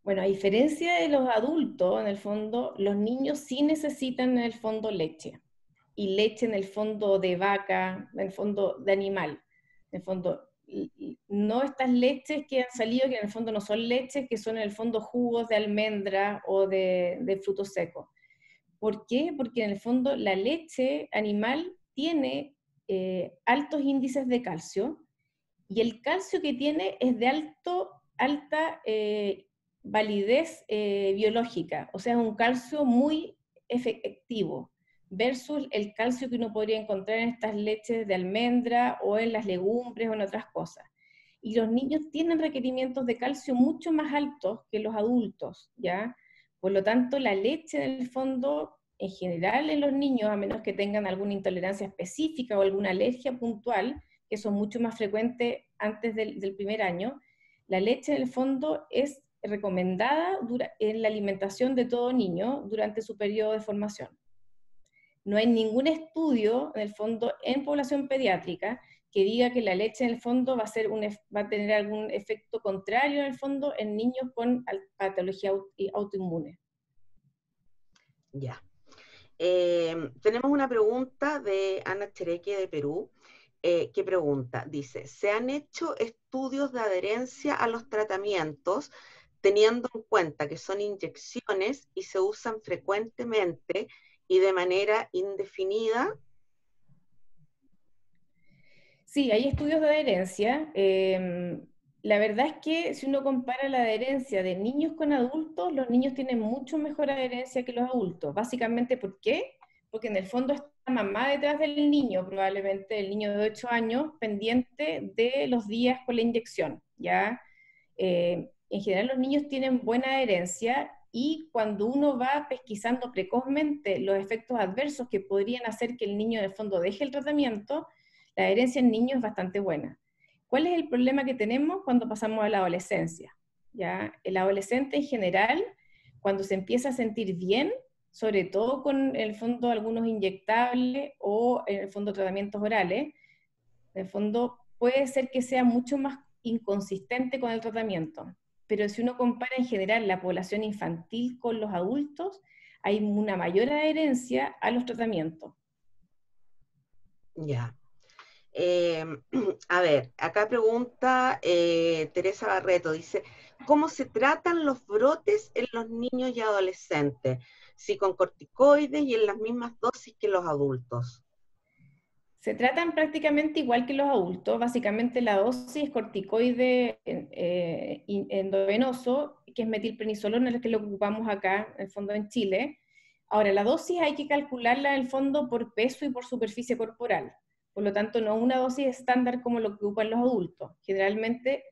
Speaker 2: Bueno, a diferencia de los adultos, en el fondo, los niños sí necesitan en el fondo leche. Y leche en el fondo de vaca, en el fondo de animal. En el fondo, no estas leches que han salido, que en el fondo no son leches, que son en el fondo jugos de almendra o de frutos secos. ¿Por qué? Porque en el fondo la leche animal tiene altos índices de calcio, y el calcio que tiene es de alta validez biológica, o sea, es un calcio muy efectivo, versus el calcio que uno podría encontrar en estas leches de almendra o en las legumbres o en otras cosas. Y los niños tienen requerimientos de calcio mucho más altos que los adultos, ¿ya? Por lo tanto, la leche en el fondo, en general en los niños, a menos que tengan alguna intolerancia específica o alguna alergia puntual, que son mucho más frecuentes antes del primer año, la leche en el fondo es recomendada en la alimentación de todo niño durante su periodo de formación. No hay ningún estudio, en el fondo, en población pediátrica que diga que la leche, en el fondo, va a tener algún efecto contrario, en el fondo, en niños con patología autoinmune.
Speaker 1: Ya. Tenemos una pregunta de Ana Chereque de Perú, que pregunta, dice, ¿se han hecho estudios de adherencia a los tratamientos teniendo en cuenta que son inyecciones y se usan frecuentemente y de manera indefinida?
Speaker 2: Sí, hay estudios de adherencia. La verdad es que si uno compara la adherencia de niños con adultos, los niños tienen mucho mejor adherencia que los adultos. Básicamente, ¿por qué? Porque en el fondo está la mamá detrás del niño, probablemente el niño de 8 años, pendiente de los días con la inyección, ¿ya? En general los niños tienen buena adherencia, y cuando uno va pesquisando precozmente los efectos adversos que podrían hacer que el niño en el fondo deje el tratamiento, la adherencia en niños es bastante buena. ¿Cuál es el problema que tenemos cuando pasamos a la adolescencia? ¿Ya? El adolescente en general, cuando se empieza a sentir bien, sobre todo con en el fondo algunos inyectables o en el fondo tratamientos orales, en el fondo puede ser que sea mucho más inconsistente con el tratamiento. Pero si uno compara en general la población infantil con los adultos, hay una mayor adherencia a los tratamientos.
Speaker 1: Ya. Eh, a ver, acá pregunta Teresa Barreto, dice, ¿cómo se tratan los brotes en los niños y adolescentes? Si con corticoides y en las mismas dosis que los adultos.
Speaker 2: Se tratan prácticamente igual que los adultos. Básicamente la dosis corticoide endovenoso, que es metilprednisolona, es que lo ocupamos acá, en el fondo en Chile. Ahora, la dosis hay que calcularla en el fondo por peso y por superficie corporal. Por lo tanto, no una dosis estándar como lo que ocupan los adultos. Generalmente,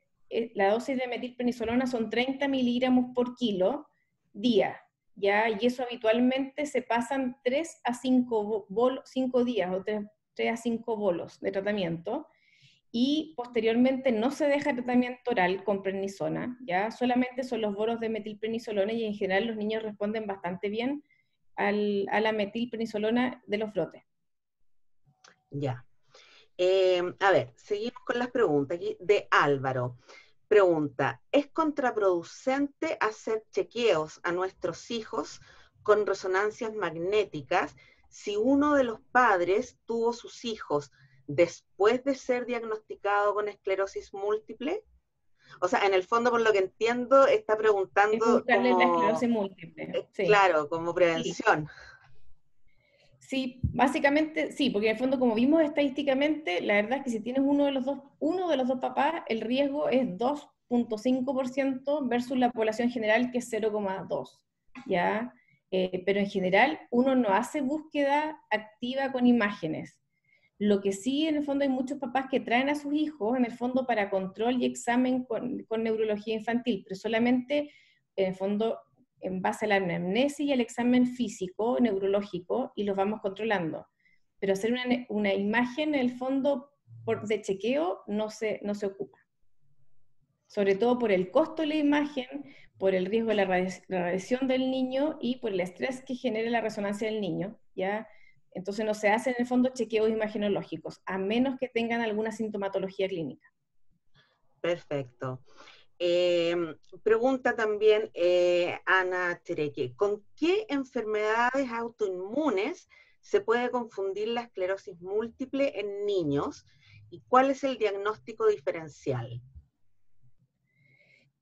Speaker 2: la dosis de metilprednisolona son 30 miligramos por kilo día, ¿ya? Y eso habitualmente se pasan 3 a 5 días o 3 a 5 bolos de tratamiento, y posteriormente no se deja tratamiento oral con prednisona, ¿ya? Solamente son los bolos de metilprednisolona, y en general los niños responden bastante bien a la metilprednisolona de los brotes.
Speaker 1: Ya. A ver, seguimos con las preguntas aquí de Álvaro. Pregunta, ¿es contraproducente hacer chequeos a nuestros hijos con resonancias magnéticas si uno de los padres tuvo sus hijos después de ser diagnosticado con esclerosis múltiple? O sea, en el fondo, por lo que entiendo, está
Speaker 2: Es
Speaker 1: preguntando
Speaker 2: buscarle la
Speaker 1: como,
Speaker 2: esclerosis múltiple, sí.
Speaker 1: claro, como
Speaker 2: Sí.
Speaker 1: prevención.
Speaker 2: Sí, básicamente sí, porque en el fondo, como vimos estadísticamente, la verdad es que si tienes uno de los dos papás, el riesgo es 2,5% versus la población general, que es 0,2%, ¿ya? Pero en general uno no hace búsqueda activa con imágenes. Lo que sí, en el fondo, hay muchos papás que traen a sus hijos, en el fondo, para control y examen con neurología infantil, pero solamente, en el fondo, en base a la anamnesis y al examen físico, neurológico, y los vamos controlando. Pero hacer una imagen, en el fondo, de chequeo, no se ocupa. Sobre todo por el costo de la imagen, por el riesgo de la radiación del niño y por el estrés que genera la resonancia del niño, ¿ya? Entonces no se hacen en el fondo chequeos imagenológicos, a menos que tengan alguna sintomatología clínica.
Speaker 1: Perfecto. Pregunta también Ana Chereque, ¿con qué enfermedades autoinmunes se puede confundir la esclerosis múltiple en niños y cuál es el diagnóstico diferencial?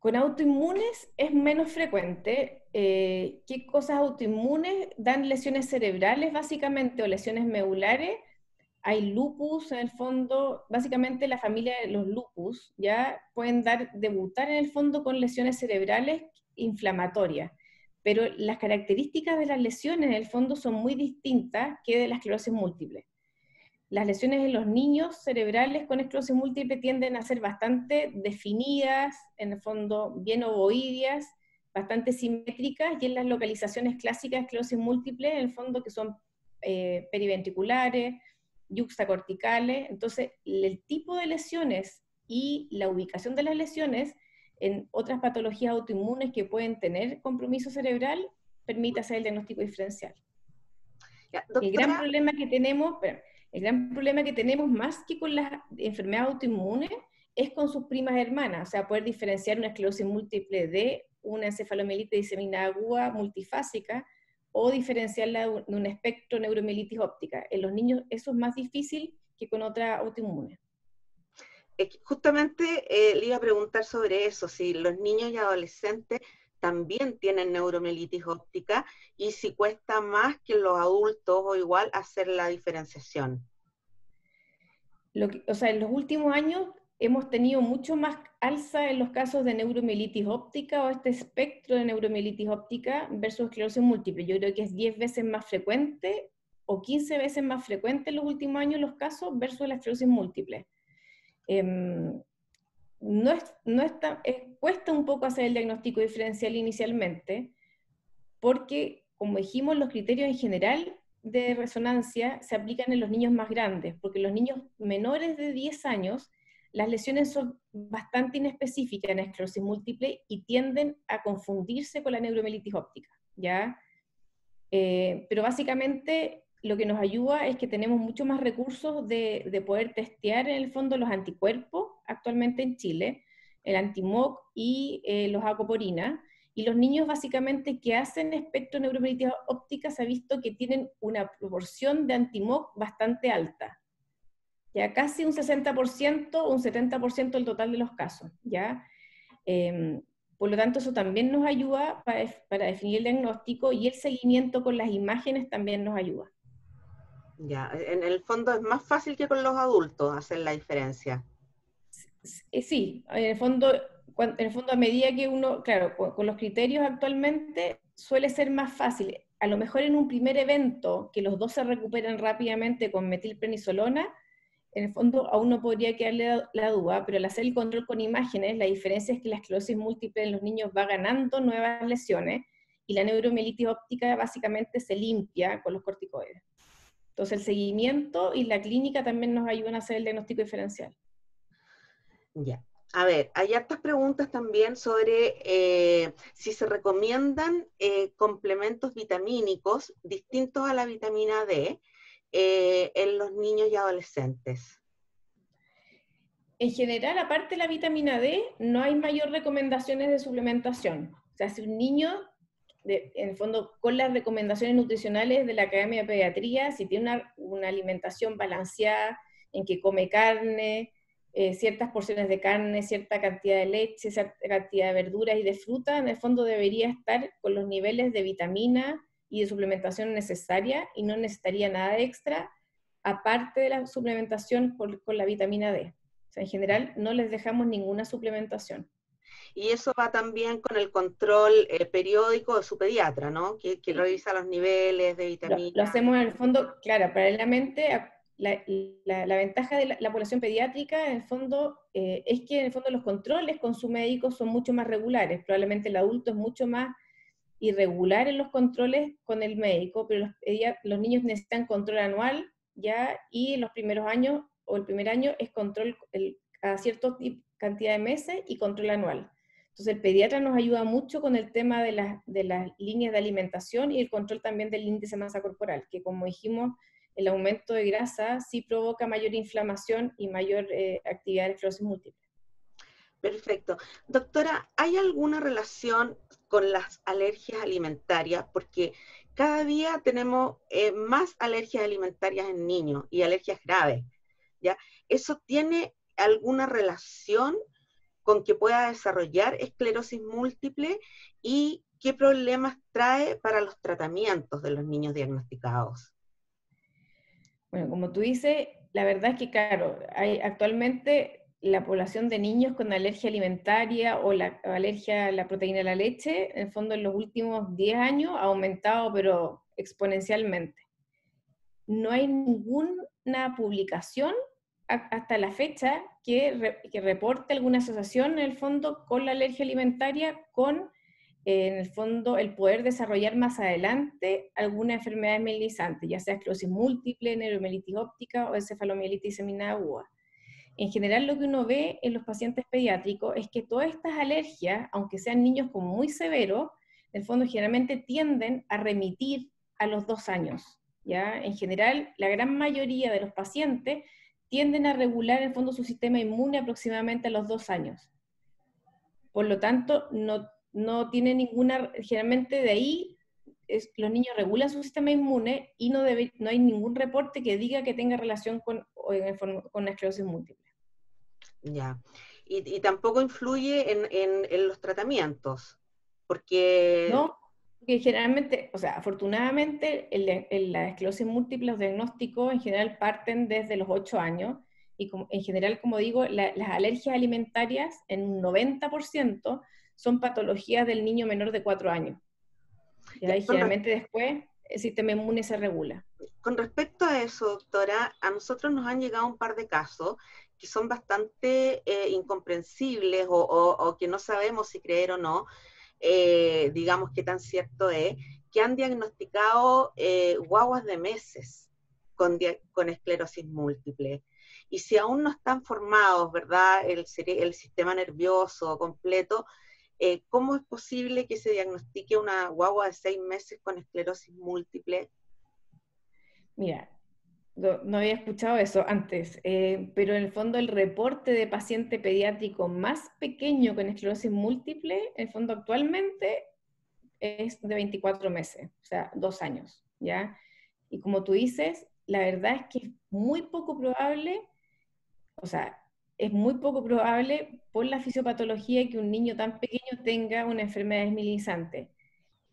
Speaker 2: Con autoinmunes es menos frecuente. ¿Qué cosas autoinmunes? Dan lesiones cerebrales básicamente o lesiones medulares. Hay lupus en el fondo, básicamente la familia de los lupus ya pueden debutar en el fondo con lesiones cerebrales inflamatorias, pero las características de las lesiones en el fondo son muy distintas que de la esclerosis múltiple. Las lesiones en los niños cerebrales con esclerosis múltiple tienden a ser bastante definidas, en el fondo bien ovoideas, bastante simétricas, y en las localizaciones clásicas de esclerosis múltiple, en el fondo que son periventriculares, yuxtacorticales. Entonces, el tipo de lesiones y la ubicación de las lesiones en otras patologías autoinmunes que pueden tener compromiso cerebral permite hacer el diagnóstico diferencial.
Speaker 1: Ya,
Speaker 2: El gran
Speaker 1: doctora,
Speaker 2: problema que tenemos, el gran problema que tenemos más que con las enfermedades autoinmunes es con sus primas hermanas, o sea, poder diferenciar una esclerosis múltiple de una encefalomielitis diseminada aguda multifásica o diferenciarla de un espectro neuromielitis óptica. En los niños eso es más difícil que con otra autoinmune.
Speaker 1: justamente le iba a preguntar sobre eso, si los niños y adolescentes también tienen neuromielitis óptica y si cuesta más que los adultos o igual hacer la diferenciación.
Speaker 2: O sea, en los últimos años hemos tenido mucho más alza en los casos de neuromielitis óptica o este espectro de neuromielitis óptica versus esclerosis múltiple. Yo creo que es 10 veces más frecuente o 15 veces más frecuente en los últimos años los casos versus la esclerosis múltiple. Cuesta un poco hacer el diagnóstico diferencial inicialmente, porque, como dijimos, los criterios en general de resonancia se aplican en los niños más grandes, porque los niños menores de 10 años, las lesiones son bastante inespecíficas en esclerosis múltiple y tienden a confundirse con la neuromielitis óptica, ¿ya? Pero básicamente lo que nos ayuda es que tenemos mucho más recursos de poder testear en el fondo los anticuerpos actualmente en Chile, el anti-MOC y los acoporina, y los niños básicamente que hacen espectro neuromielitis óptica se ha visto que tienen una proporción de anti-MOC bastante alta, ya casi un 60% o un 70% del total de los casos, ¿ya? Por lo tanto, eso también nos ayuda para definir el diagnóstico, y el seguimiento con las imágenes también nos ayuda.
Speaker 1: Ya, en el fondo es más fácil que con los adultos hacer la diferencia.
Speaker 2: Sí, en el fondo a medida que uno, claro, con los criterios actualmente suele ser más fácil. A lo mejor en un primer evento que los dos se recuperan rápidamente con metilprednisolona, en el fondo aún no podría quedarle la duda, pero al hacer el control con imágenes, la diferencia es que la esclerosis múltiple en los niños va ganando nuevas lesiones y la neuromielitis óptica básicamente se limpia con los corticoides. Entonces el seguimiento y la clínica también nos ayudan a hacer el diagnóstico diferencial.
Speaker 1: Ya. A ver, hay hartas preguntas también sobre si se recomiendan complementos vitamínicos distintos a la vitamina D en los niños y adolescentes.
Speaker 2: En general, aparte de la vitamina D, no hay mayor recomendaciones de suplementación. O sea, si un niño, en el fondo, con las recomendaciones nutricionales de la Academia de Pediatría, si tiene una alimentación balanceada, en que come carne, ciertas porciones de carne, cierta cantidad de leche, cierta cantidad de verduras y de fruta, en el fondo debería estar con los niveles de vitamina y de suplementación necesaria, y no necesitaría nada extra, aparte de la suplementación con la vitamina D. O sea, en general no les dejamos ninguna suplementación.
Speaker 1: Y eso va también con el control periódico de su pediatra, ¿no? Que
Speaker 2: Sí.
Speaker 1: revisa los niveles de
Speaker 2: Lo
Speaker 1: vitamina.
Speaker 2: hacemos en el fondo, claro, paralelamente la ventaja de la población pediátrica en el fondo es que en el fondo los controles con su médico son mucho más regulares. Probablemente el adulto es mucho más irregular en los controles con el médico, pero los niños necesitan control anual, ¿ya? Y en los primeros años, o el primer año, es control a cierta cantidad de meses y control anual. Entonces el pediatra nos ayuda mucho con el tema de las líneas de alimentación y el control también del índice de masa corporal, que como dijimos, el aumento de grasa sí provoca mayor inflamación y mayor actividad de esclerosis múltiple.
Speaker 1: Perfecto. Doctora, ¿hay alguna relación con las alergias alimentarias? Porque cada día tenemos más alergias alimentarias en niños y alergias graves, ¿ya? ¿Eso tiene alguna relación con que pueda desarrollar esclerosis múltiple y qué problemas trae para los tratamientos de los niños diagnosticados.
Speaker 2: Bueno, como tú dices, la verdad es que, claro, hay actualmente la población de niños con alergia alimentaria o la alergia a la proteína de la leche, en el fondo en los últimos 10 años ha aumentado, pero exponencialmente. No hay ninguna publicación hasta la fecha que reporte alguna asociación en el fondo con la alergia alimentaria, con en el fondo el poder desarrollar más adelante alguna enfermedad esmerilizante, ya sea esclerosis múltiple, neuromielitis óptica o encefalomielitis diseminada aguda. En general lo que uno ve en los pacientes pediátricos es que todas estas alergias, aunque sean niños como muy severos, en el fondo generalmente tienden a remitir a los 2 años. ¿Ya? En general, la gran mayoría de los pacientes tienden a regular en el fondo su sistema inmune aproximadamente a los 2 años. Por lo tanto, no tiene ninguna, generalmente de ahí los niños regulan su sistema inmune y no hay ningún reporte que diga que tenga relación con la esclerosis múltiple.
Speaker 1: Ya. Y tampoco influye en los tratamientos, porque...
Speaker 2: No, que generalmente, o sea, afortunadamente la esclerosis múltiple, los diagnósticos en general parten desde los 8 años y en general, como digo, las alergias alimentarias en un 90% son patologías del niño menor de 4 años.
Speaker 1: Ya,
Speaker 2: ¿Ya? Y generalmente después el sistema inmune se regula.
Speaker 1: con respecto a eso, doctora, a nosotros nos han llegado un par de casos que son bastante incomprensibles o que no sabemos si creer o no, digamos qué tan cierto es, que han diagnosticado guaguas de meses con esclerosis múltiple. Y si aún no están formados, ¿verdad?, el sistema nervioso completo, ¿cómo es posible que se diagnostique una guagua de 6 meses con esclerosis múltiple?
Speaker 2: Mira, no había escuchado eso antes, pero en el fondo el reporte de paciente pediátrico más pequeño con esclerosis múltiple, en el fondo actualmente es de 24 meses, o sea, 2 años, ¿ya? Y como tú dices, la verdad es que es muy poco probable, o sea, es muy poco probable por la fisiopatología que un niño tan pequeño tenga una enfermedad esmilizante.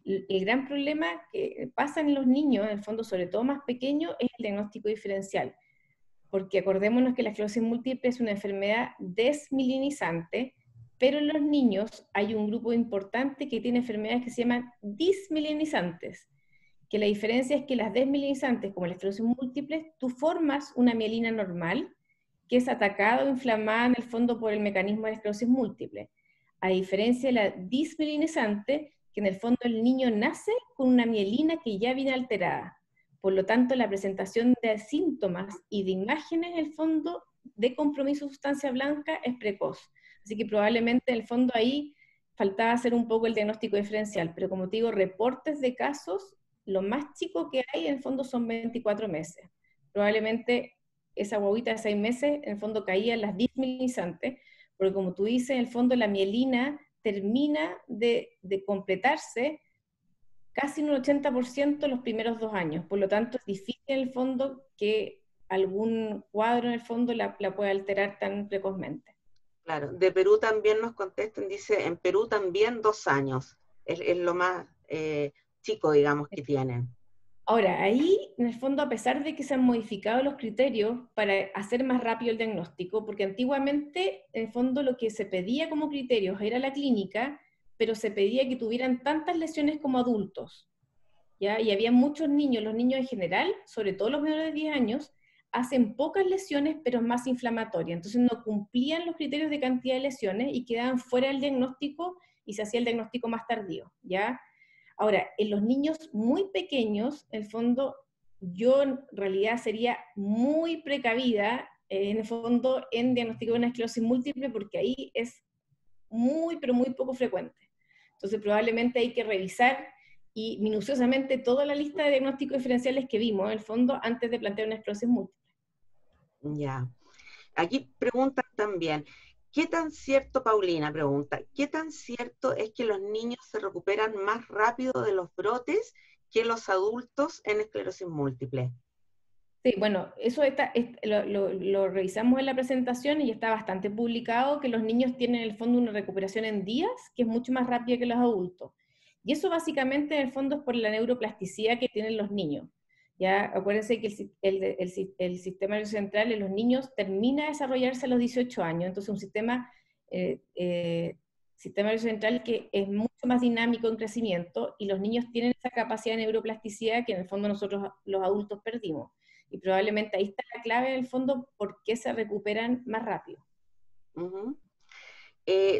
Speaker 2: El gran problema que pasa en los niños, en el fondo, sobre todo más pequeños, es el diagnóstico diferencial. Porque acordémonos que la esclerosis múltiple es una enfermedad desmilinizante, pero en los niños hay un grupo importante que tiene enfermedades que se llaman dismilinizantes, que la diferencia es que las desmilinizantes, como la esclerosis múltiple, tú formas una mielina normal, que es atacada o inflamada en el fondo por el mecanismo de la esclerosis múltiple. A diferencia de la dismilinizante, que en el fondo el niño nace con una mielina que ya viene alterada. Por lo tanto, la presentación de síntomas y de imágenes, en el fondo, de compromiso de sustancia blanca es precoz. Así que probablemente, en el fondo, ahí faltaba hacer un poco el diagnóstico diferencial. Pero como te digo, reportes de casos, lo más chico que hay, en el fondo, son 24 meses. Probablemente esa guaguita de 6 meses, en el fondo, caía en las dismilinizantes, porque como tú dices, en el fondo, la mielina termina de completarse casi un 80% en los primeros 2 años. Por lo tanto, es difícil en el fondo que algún cuadro en el fondo la pueda alterar tan precozmente.
Speaker 1: Claro, de Perú también nos contestan, dice, en Perú también 2 años, es lo más chico, digamos, que tienen.
Speaker 2: Ahora, ahí, en el fondo, a pesar de que se han modificado los criterios para hacer más rápido el diagnóstico, porque antiguamente, en el fondo, lo que se pedía como criterios era la clínica, pero se pedía que tuvieran tantas lesiones como adultos, ¿ya? Y había muchos niños, los niños en general, sobre todo los menores de 10 años, hacen pocas lesiones, pero más inflamatorias. Entonces no cumplían los criterios de cantidad de lesiones y quedaban fuera del diagnóstico y se hacía el diagnóstico más tardío, ¿ya? Ahora, en los niños muy pequeños, en el fondo, yo en realidad sería muy precavida, en el fondo, en diagnosticar una esclerosis múltiple, porque ahí es muy, pero muy poco frecuente. Entonces, probablemente hay que revisar y minuciosamente toda la lista de diagnósticos diferenciales que vimos, en el fondo, antes de plantear una esclerosis múltiple.
Speaker 1: Ya. Aquí preguntan también, ¿qué tan cierto, Paulina pregunta, qué tan cierto es que los niños se recuperan más rápido de los brotes que los adultos en esclerosis múltiple?
Speaker 2: Sí, bueno, eso lo revisamos en la presentación y está bastante publicado que los niños tienen en el fondo una recuperación en días que es mucho más rápida que los adultos. Y eso básicamente en el fondo es por la neuroplasticidad que tienen los niños. Ya, acuérdense que el sistema nervioso central en los niños termina de desarrollarse a los 18 años, entonces un eh, eh, sistema nervioso central que es mucho más dinámico en crecimiento y los niños tienen esa capacidad de neuroplasticidad que en el fondo nosotros los adultos perdimos. Y probablemente ahí está la clave en el fondo por qué se recuperan más rápido.
Speaker 1: Ujú.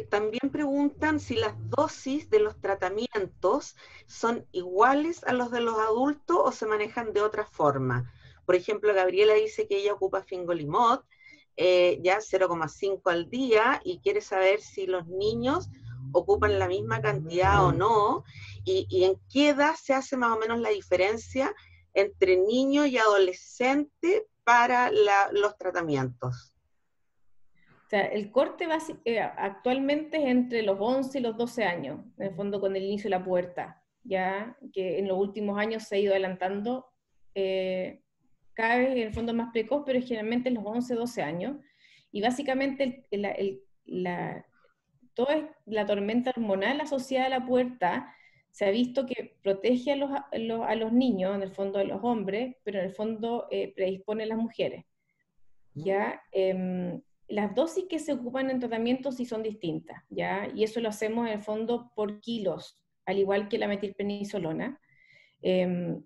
Speaker 1: También preguntan si las dosis de los tratamientos son iguales a los de los adultos o se manejan de otra forma. Por ejemplo, Gabriela dice que ella ocupa Fingolimod, ya 0,5 al día, y quiere saber si los niños ocupan la misma cantidad o no, y en qué edad se hace más o menos la diferencia entre niño y adolescente para los tratamientos.
Speaker 2: O sea, el corte actualmente es entre los 11 y los 12 años, en el fondo con el inicio de la pubertad, ya que en los últimos años se ha ido adelantando eh, cada vez en el fondo más precoz, pero generalmente en los 11, 12 años. Y básicamente toda la tormenta hormonal asociada a la pubertad se ha visto que protege a los niños, en el fondo a los hombres, pero en el fondo predispone a las mujeres. ¿Ya? Las dosis que se ocupan en tratamiento sí son distintas, ¿ya? Y eso lo hacemos en el fondo por kilos, al igual que la metilprednisolona. En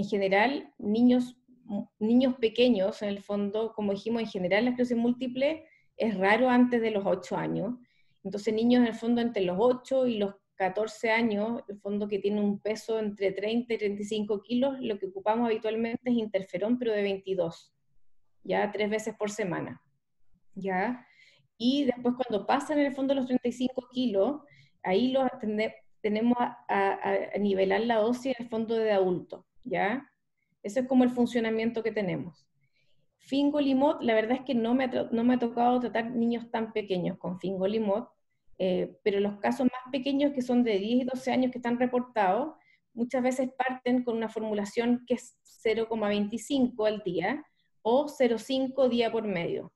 Speaker 2: general, niños pequeños, en el fondo, como dijimos, en general la esclerosis múltiple es raro antes de los 8 años. Entonces, niños en el fondo entre los 8 y los 14 años, en el fondo que tienen un peso entre 30 y 35 kilos, lo que ocupamos habitualmente es interferón, pero de 22, ya 3 veces por semana, ¿ya? Y después cuando pasan en el fondo los 35 kilos, ahí tenemos a nivelar la dosis en el fondo de adulto, ¿ya? Ese es como el funcionamiento que tenemos. Fingolimod, la verdad es que no me ha tocado tratar niños tan pequeños con Fingolimod, pero los casos más pequeños que son de 10 y 12 años que están reportados, muchas veces parten con una formulación que es 0,25 al día o 0,5 día por medio,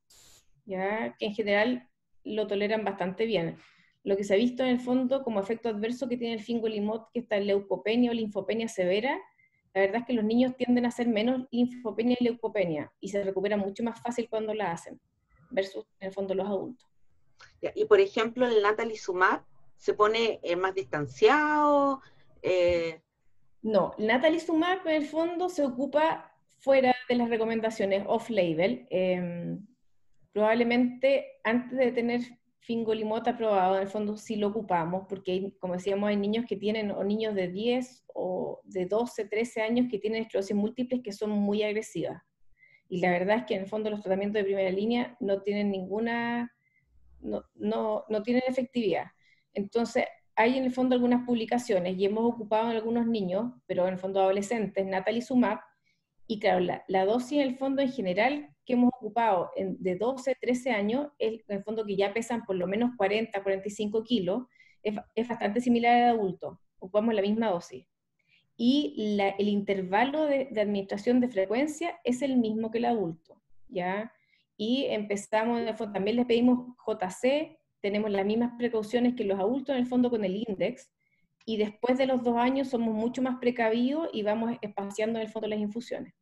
Speaker 2: ¿ya? Que en general lo toleran bastante bien. Lo que se ha visto en el fondo como efecto adverso que tiene el Fingolimod, que está en leucopenia o linfopenia severa, la verdad es que los niños tienden a hacer menos linfopenia y leucopenia y se recuperan mucho más fácil cuando la hacen, versus en el fondo los adultos.
Speaker 1: Y por ejemplo, el natalizumab se pone más distanciado. eh,
Speaker 2: No, el natalizumab en el fondo se ocupa fuera de las recomendaciones off-label. Probablemente antes de tener fingolimod aprobado, en el fondo sí lo ocupamos, porque como decíamos, hay niños que tienen, o niños de 10 o de 12, 13 años que tienen esclerosis múltiples que son muy agresivas. Y la verdad es que en el fondo los tratamientos de primera línea no tienen no tienen efectividad. Entonces, hay en el fondo algunas publicaciones y hemos ocupado en algunos niños, pero en el fondo adolescentes, natalizumab, y claro, la dosis en el fondo en general que hemos ocupado de 12, 13 años, en el fondo que ya pesan por lo menos 40, 45 kilos, es bastante similar al adulto, ocupamos la misma dosis. Y el intervalo de administración de frecuencia es el mismo que el adulto, ¿ya? Y empezamos, en el fondo, también les pedimos JC, tenemos las mismas precauciones que los adultos en el fondo con el index, y después de los 2 años somos mucho más precavidos y vamos espaciando en el fondo las infusiones.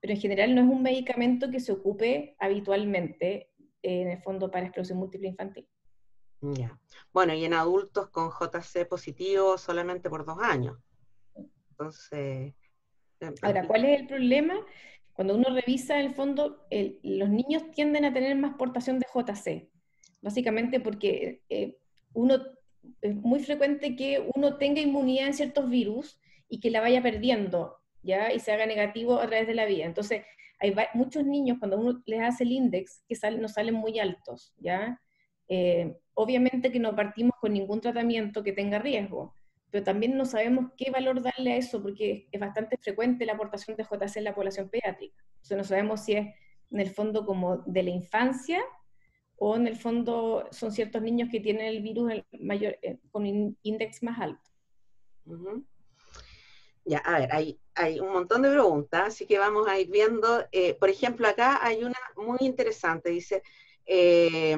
Speaker 2: Pero en general no es un medicamento que se ocupe habitualmente en el fondo para esclerosis múltiple infantil.
Speaker 1: ya. Bueno, y en adultos con JC positivo solamente por 2 años. Entonces,
Speaker 2: Ahora, ¿cuál es el problema? Cuando uno revisa en el fondo, los niños tienden a tener más portación de JC, básicamente porque es muy frecuente que uno tenga inmunidad en ciertos virus y que la vaya perdiendo, ¿ya? Y se haga negativo a través de la vida. Entonces, hay muchos niños, cuando uno les hace el index, que nos salen muy altos, ¿ya? Obviamente que no partimos con ningún tratamiento que tenga riesgo, pero también no sabemos qué valor darle a eso, porque es bastante frecuente la aportación de JC en la población pediátrica. Entonces no sabemos si es en el fondo como de la infancia o en el fondo son ciertos niños que tienen el virus con índice más alto.
Speaker 1: uh -huh. Ya, a ver, hay un montón de preguntas, así que vamos a ir viendo. Por ejemplo, acá hay una muy interesante, dice, eh,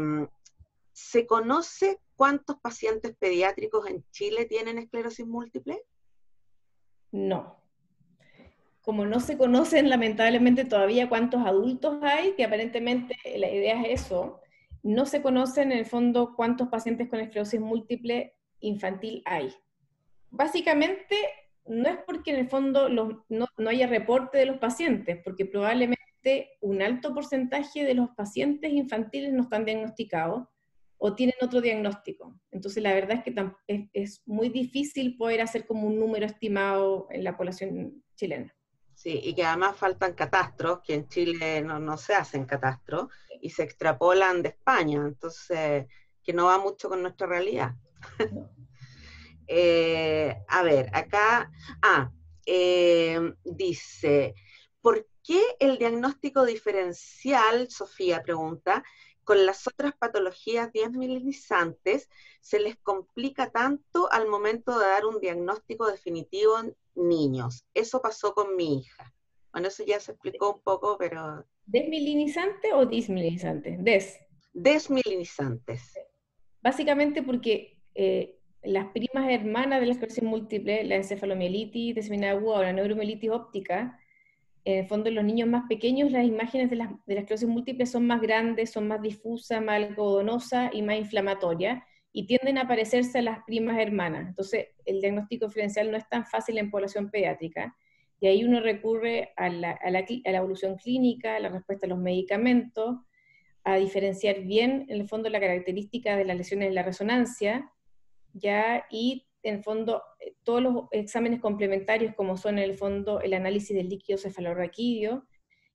Speaker 1: ¿se conoce cuántos pacientes pediátricos en Chile tienen esclerosis múltiple?
Speaker 2: No. Como no se conocen lamentablemente todavía cuántos adultos hay, que aparentemente la idea es eso, no se conocen en el fondo cuántos pacientes con esclerosis múltiple infantil hay. Básicamente no es porque en el fondo no haya reporte de los pacientes, porque probablemente un alto porcentaje de los pacientes infantiles no están diagnosticados o tienen otro diagnóstico. Entonces la verdad es que es muy difícil poder hacer como un número estimado en la población chilena.
Speaker 1: Sí, y que además faltan catastros, que en Chile no se hacen catastros, y se extrapolan de España, entonces, que no va mucho con nuestra realidad. A ver, acá, ah, dice, ¿por qué el diagnóstico diferencial, Sofía pregunta, con las otras patologías desmielinizantes se les complica tanto al momento de dar un diagnóstico definitivo en niños? Eso pasó con mi hija. Bueno, eso ya se explicó un poco, pero
Speaker 2: ¿Desmilinizante o dismilinizante?
Speaker 1: desmielinizantes.
Speaker 2: Básicamente porque las primas hermanas de la esclerosis múltiple, la encefalomielitis diseminada aguda o la neuromielitis óptica, en el fondo en los niños más pequeños las imágenes de la esclerosis múltiple son más grandes, son más difusas, más algodonosas y más inflamatorias, y tienden a parecerse a las primas hermanas. Entonces el diagnóstico diferencial no es tan fácil en población pediátrica, y ahí uno recurre a la evolución clínica, a la respuesta a los medicamentos, a diferenciar bien, en el fondo, la característica de las lesiones en la resonancia, ya, y en el fondo todos los exámenes complementarios, como son en el fondo el análisis del líquido cefalorraquídeo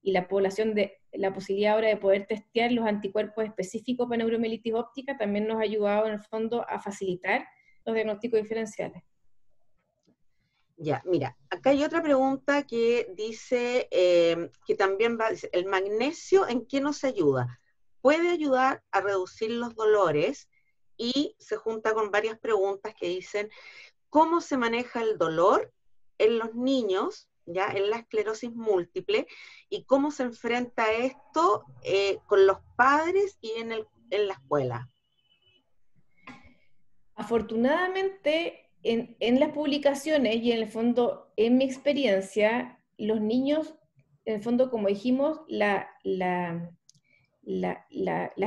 Speaker 2: y la población la posibilidad ahora de poder testear los anticuerpos específicos para neuromielitis óptica, también nos ha ayudado en el fondo a facilitar los diagnósticos diferenciales.
Speaker 1: Ya, mira, acá hay otra pregunta que dice, que también va, dice, ¿el magnesio en qué nos ayuda? Puede ayudar a reducir los dolores y se junta con varias preguntas que dicen, ¿cómo se maneja el dolor en los niños, ya, en la esclerosis múltiple, y cómo se enfrenta esto con los padres y en la escuela?
Speaker 2: Afortunadamente, en las publicaciones y en el fondo, en mi experiencia, los niños, en el fondo, como dijimos, las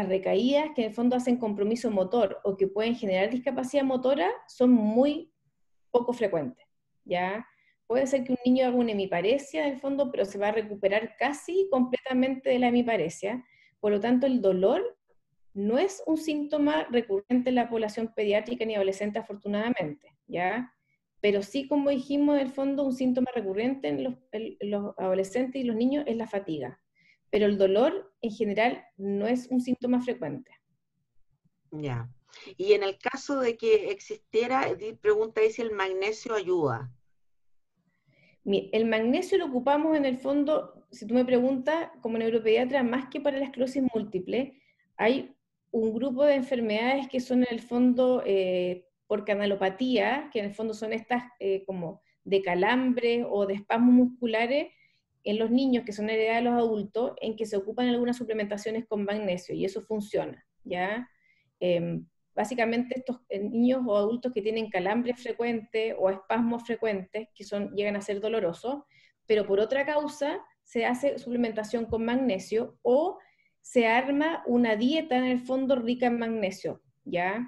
Speaker 2: recaídas que en el fondo hacen compromiso motor o que pueden generar discapacidad motora son muy poco frecuentes, ¿ya? Puede ser que un niño haga una hemiparesia en el fondo, pero se va a recuperar casi completamente de la hemiparesia. Por lo tanto, el dolor no es un síntoma recurrente en la población pediátrica ni adolescente, afortunadamente, ¿ya? Pero sí, como dijimos, en el fondo, un síntoma recurrente en los adolescentes y los niños es la fatiga. Pero el dolor, en general, no es un síntoma frecuente.
Speaker 1: Ya. Y en el caso de que existiera, pregunta ahí si el magnesio ayuda.
Speaker 2: El magnesio lo ocupamos en el fondo, si tú me preguntas, como neuropediatra, más que para la esclerosis múltiple, hay un grupo de enfermedades que son en el fondo por canalopatía, que en el fondo son estas como de calambre o de espasmos musculares en los niños que son heredadas de los adultos, en que se ocupan algunas suplementaciones con magnesio, y eso funciona, ¿ya? Básicamente estos niños o adultos que tienen calambres frecuentes o espasmos frecuentes, que llegan a ser dolorosos, pero por otra causa se hace suplementación con magnesio o se arma una dieta en el fondo rica en magnesio, ¿ya?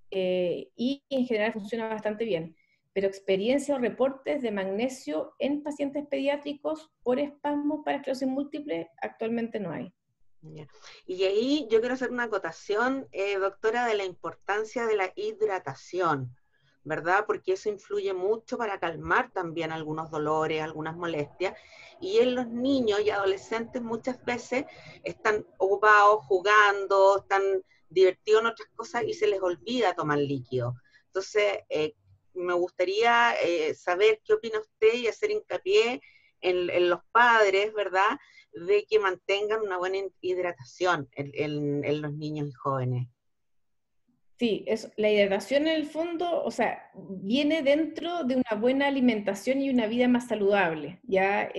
Speaker 2: Y en general funciona bastante bien. Pero experiencia o reportes de magnesio en pacientes pediátricos por espasmos para esclerosis múltiple actualmente no hay.
Speaker 1: Ya. Y ahí yo quiero hacer una acotación, doctora, de la importancia de la hidratación, ¿verdad? Porque eso influye mucho para calmar también algunos dolores, algunas molestias. Y en los niños y adolescentes muchas veces están ocupados jugando, están divertidos en otras cosas y se les olvida tomar líquido. Entonces, me gustaría saber qué opina usted y hacer hincapié en los padres, ¿verdad? De que mantengan una buena hidratación en los niños y jóvenes.
Speaker 2: Sí, la hidratación en el fondo, o sea, viene dentro de una buena alimentación y una vida más saludable, ¿ya?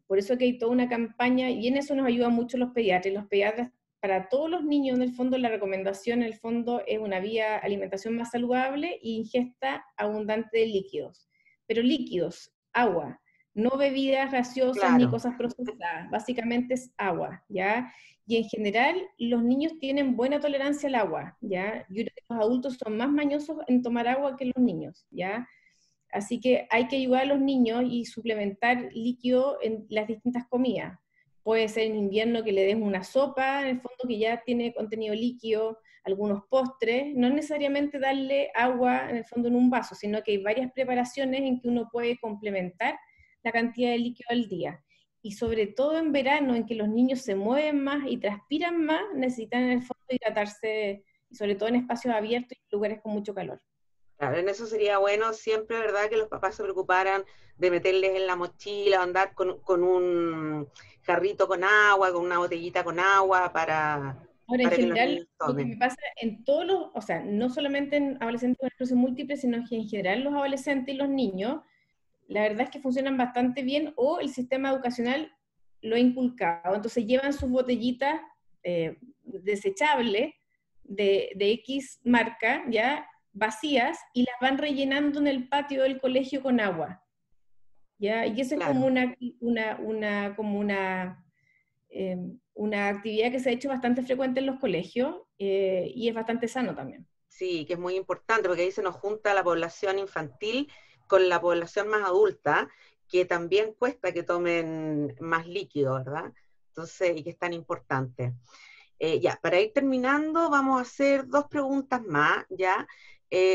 Speaker 2: Por eso que hay toda una campaña, y en eso nos ayudan mucho los pediatras. Los pediatras, para todos los niños, en el fondo, la recomendación, en el fondo, es una vía alimentación más saludable e ingesta abundante de líquidos. Pero líquidos, agua, no bebidas gaseosas ni
Speaker 1: Claro.
Speaker 2: cosas procesadas, básicamente es agua, ¿ya? Y en general, los niños tienen buena tolerancia al agua, ¿ya? Yo creo que los adultos son más mañosos en tomar agua que los niños, ¿ya? Así que hay que ayudar a los niños y suplementar líquido en las distintas comidas. Puede ser en invierno que le den una sopa, en el fondo que ya tiene contenido líquido, algunos postres, no necesariamente darle agua en el fondo en un vaso, sino que hay varias preparaciones en que uno puede complementar la cantidad de líquido al día. Y sobre todo en verano, en que los niños se mueven más y transpiran más, necesitan en el fondo hidratarse, y sobre todo en espacios abiertos y lugares con mucho calor.
Speaker 1: Claro, en eso sería bueno siempre, ¿verdad?, que los papás se preocuparan de meterles en la mochila, andar con un jarrito con agua, con una botellita con agua
Speaker 2: Ahora, en
Speaker 1: para que los
Speaker 2: general,
Speaker 1: niños
Speaker 2: lo que
Speaker 1: tomen.
Speaker 2: me pasa en todos los, o sea, no solamente en adolescentes con esclerosis múltiple, sino que en general los adolescentes y los niños, la verdad es que funcionan bastante bien o el sistema educacional lo ha inculcado. Entonces llevan sus botellitas desechables de X marca, ya vacías, y las van rellenando en el patio del colegio con agua, ¿ya? Y eso es como
Speaker 1: Claro,
Speaker 2: una actividad que se ha hecho bastante frecuente en los colegios y es bastante sano también.
Speaker 1: sí, que es muy importante porque ahí se nos junta la población infantil con la población más adulta, que también cuesta que tomen más líquido, ¿verdad? Entonces, y que es tan importante. Ya, para ir terminando, vamos a hacer dos preguntas más, ¿ya?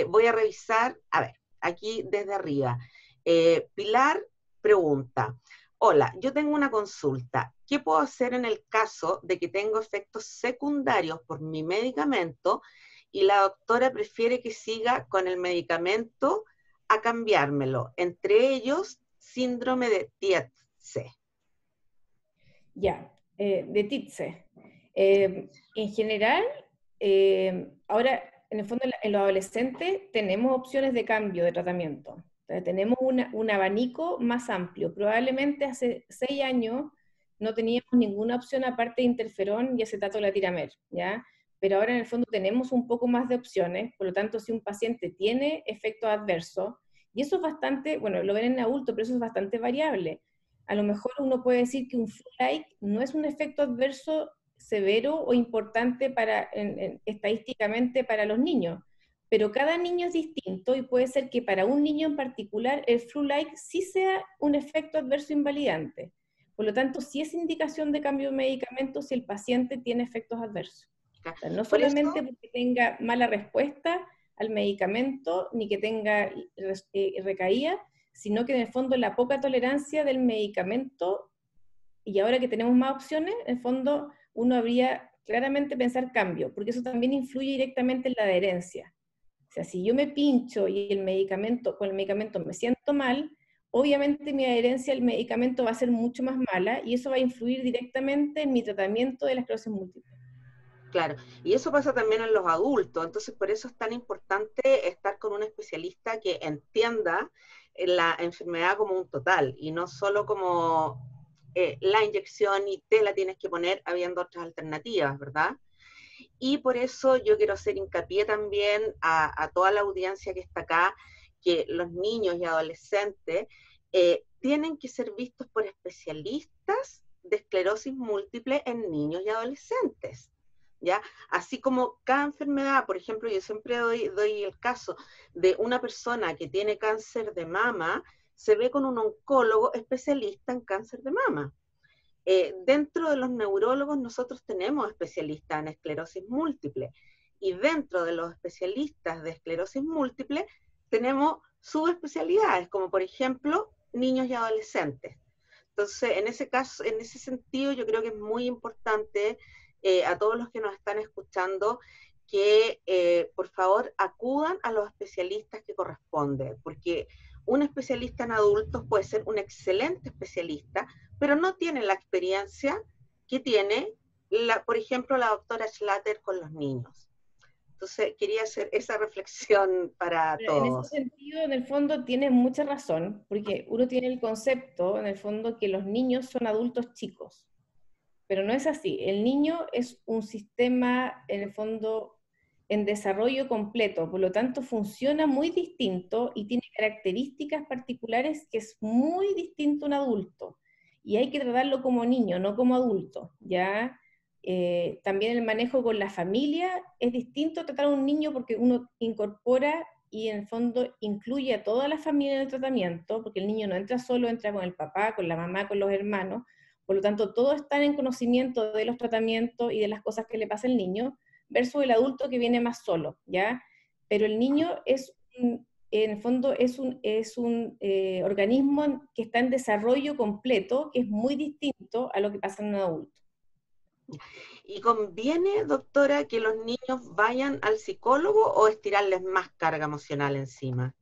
Speaker 1: Voy a revisar, a ver, aquí desde arriba. Pilar pregunta, hola, yo tengo una consulta. ¿Qué puedo hacer en el caso de que tengo efectos secundarios por mi medicamento y la doctora prefiere que siga con el medicamento a cambiármelo? Entre ellos, síndrome de Tietze.
Speaker 2: Ya, de TITSE. En general, ahora, en el fondo, en los adolescentes tenemos opciones de cambio de tratamiento. O sea, tenemos un abanico más amplio. Probablemente hace 6 años no teníamos ninguna opción aparte de interferón y acetato latiramer, ¿ya? Pero ahora en el fondo tenemos un poco más de opciones, por lo tanto, si un paciente tiene efectos adversos, y eso es bastante, bueno, lo ven en adulto, pero eso es bastante variable. A lo mejor uno puede decir que un flu-like no es un efecto adverso severo o importante estadísticamente para los niños, pero cada niño es distinto y puede ser que para un niño en particular el flu-like sí sea un efecto adverso invalidante. Por lo tanto, sí es indicación de cambio de medicamento si el paciente tiene efectos adversos. O sea, no
Speaker 1: Por
Speaker 2: solamente
Speaker 1: eso,
Speaker 2: porque tenga mala respuesta al medicamento ni que tenga recaída, sino que en el fondo la poca tolerancia del medicamento, y ahora que tenemos más opciones, en el fondo uno habría claramente pensar cambio, porque eso también influye directamente en la adherencia. O sea, si yo me pincho y con el medicamento me siento mal, obviamente mi adherencia al medicamento va a ser mucho más mala y eso va a influir directamente en mi tratamiento de la esclerosis múltiple.
Speaker 1: claro, y eso pasa también en los adultos, entonces por eso es tan importante estar con un especialista que entienda la enfermedad como un total y no solo como la inyección y te la tienes que poner habiendo otras alternativas, ¿verdad? Y por eso yo quiero hacer hincapié también a toda la audiencia que está acá, que los niños y adolescentes tienen que ser vistos por especialistas de esclerosis múltiple en niños y adolescentes. ¿Ya? Así como cada enfermedad, por ejemplo, yo siempre doy el caso de una persona que tiene cáncer de mama, se ve con un oncólogo especialista en cáncer de mama. Dentro de los neurólogos nosotros tenemos especialistas en esclerosis múltiple y dentro de los especialistas de esclerosis múltiple tenemos subespecialidades, como por ejemplo niños y adolescentes. Entonces, en ese caso, en ese sentido, yo creo que es muy importante a todos los que nos están escuchando que por favor acudan a los especialistas que corresponden, porque un especialista en adultos puede ser un excelente especialista, pero no tiene la experiencia que tiene, por ejemplo, la doctora Schlatter con los niños. Entonces, quería hacer esa reflexión para
Speaker 2: Pero en ese
Speaker 1: todos.
Speaker 2: sentido, en el fondo, tienes mucha razón, porque uno tiene el concepto, en el fondo, que los niños son adultos chicos, pero no es así. El niño es un sistema, en el fondo, en desarrollo completo, por lo tanto, funciona muy distinto y tiene características particulares que es muy distinto a un adulto. Y hay que tratarlo como niño, no como adulto, ¿ya? También el manejo con la familia es distinto a tratar a un niño porque uno incorpora y en el fondo incluye a toda la familia en el tratamiento, porque el niño no entra solo, entra con el papá, con la mamá, con los hermanos, por lo tanto todos están en conocimiento de los tratamientos y de las cosas que le pasa al niño, versus el adulto que viene más solo, ¿ya? Pero el niño en el fondo es un organismo que está en desarrollo completo, que es muy distinto a lo que pasa en un adulto.
Speaker 1: ¿Y conviene, doctora, que los niños vayan al psicólogo o estirarles más carga emocional encima?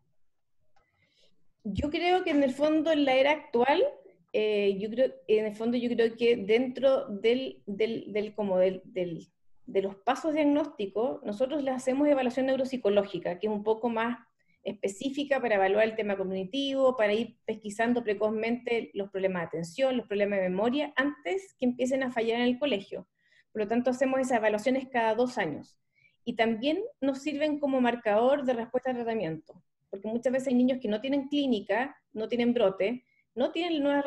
Speaker 2: Yo creo que en el fondo, en la era actual, yo creo que dentro de los pasos diagnósticos, nosotros le hacemos evaluación neuropsicológica, que es un poco más específica para evaluar el tema cognitivo, para ir pesquisando precozmente los problemas de atención, los problemas de memoria, antes que empiecen a fallar en el colegio. Por lo tanto, hacemos esas evaluaciones cada 2 años. Y también nos sirven como marcador de respuesta al tratamiento, porque muchas veces hay niños que no tienen clínica, no tienen brote, no tienen nuevas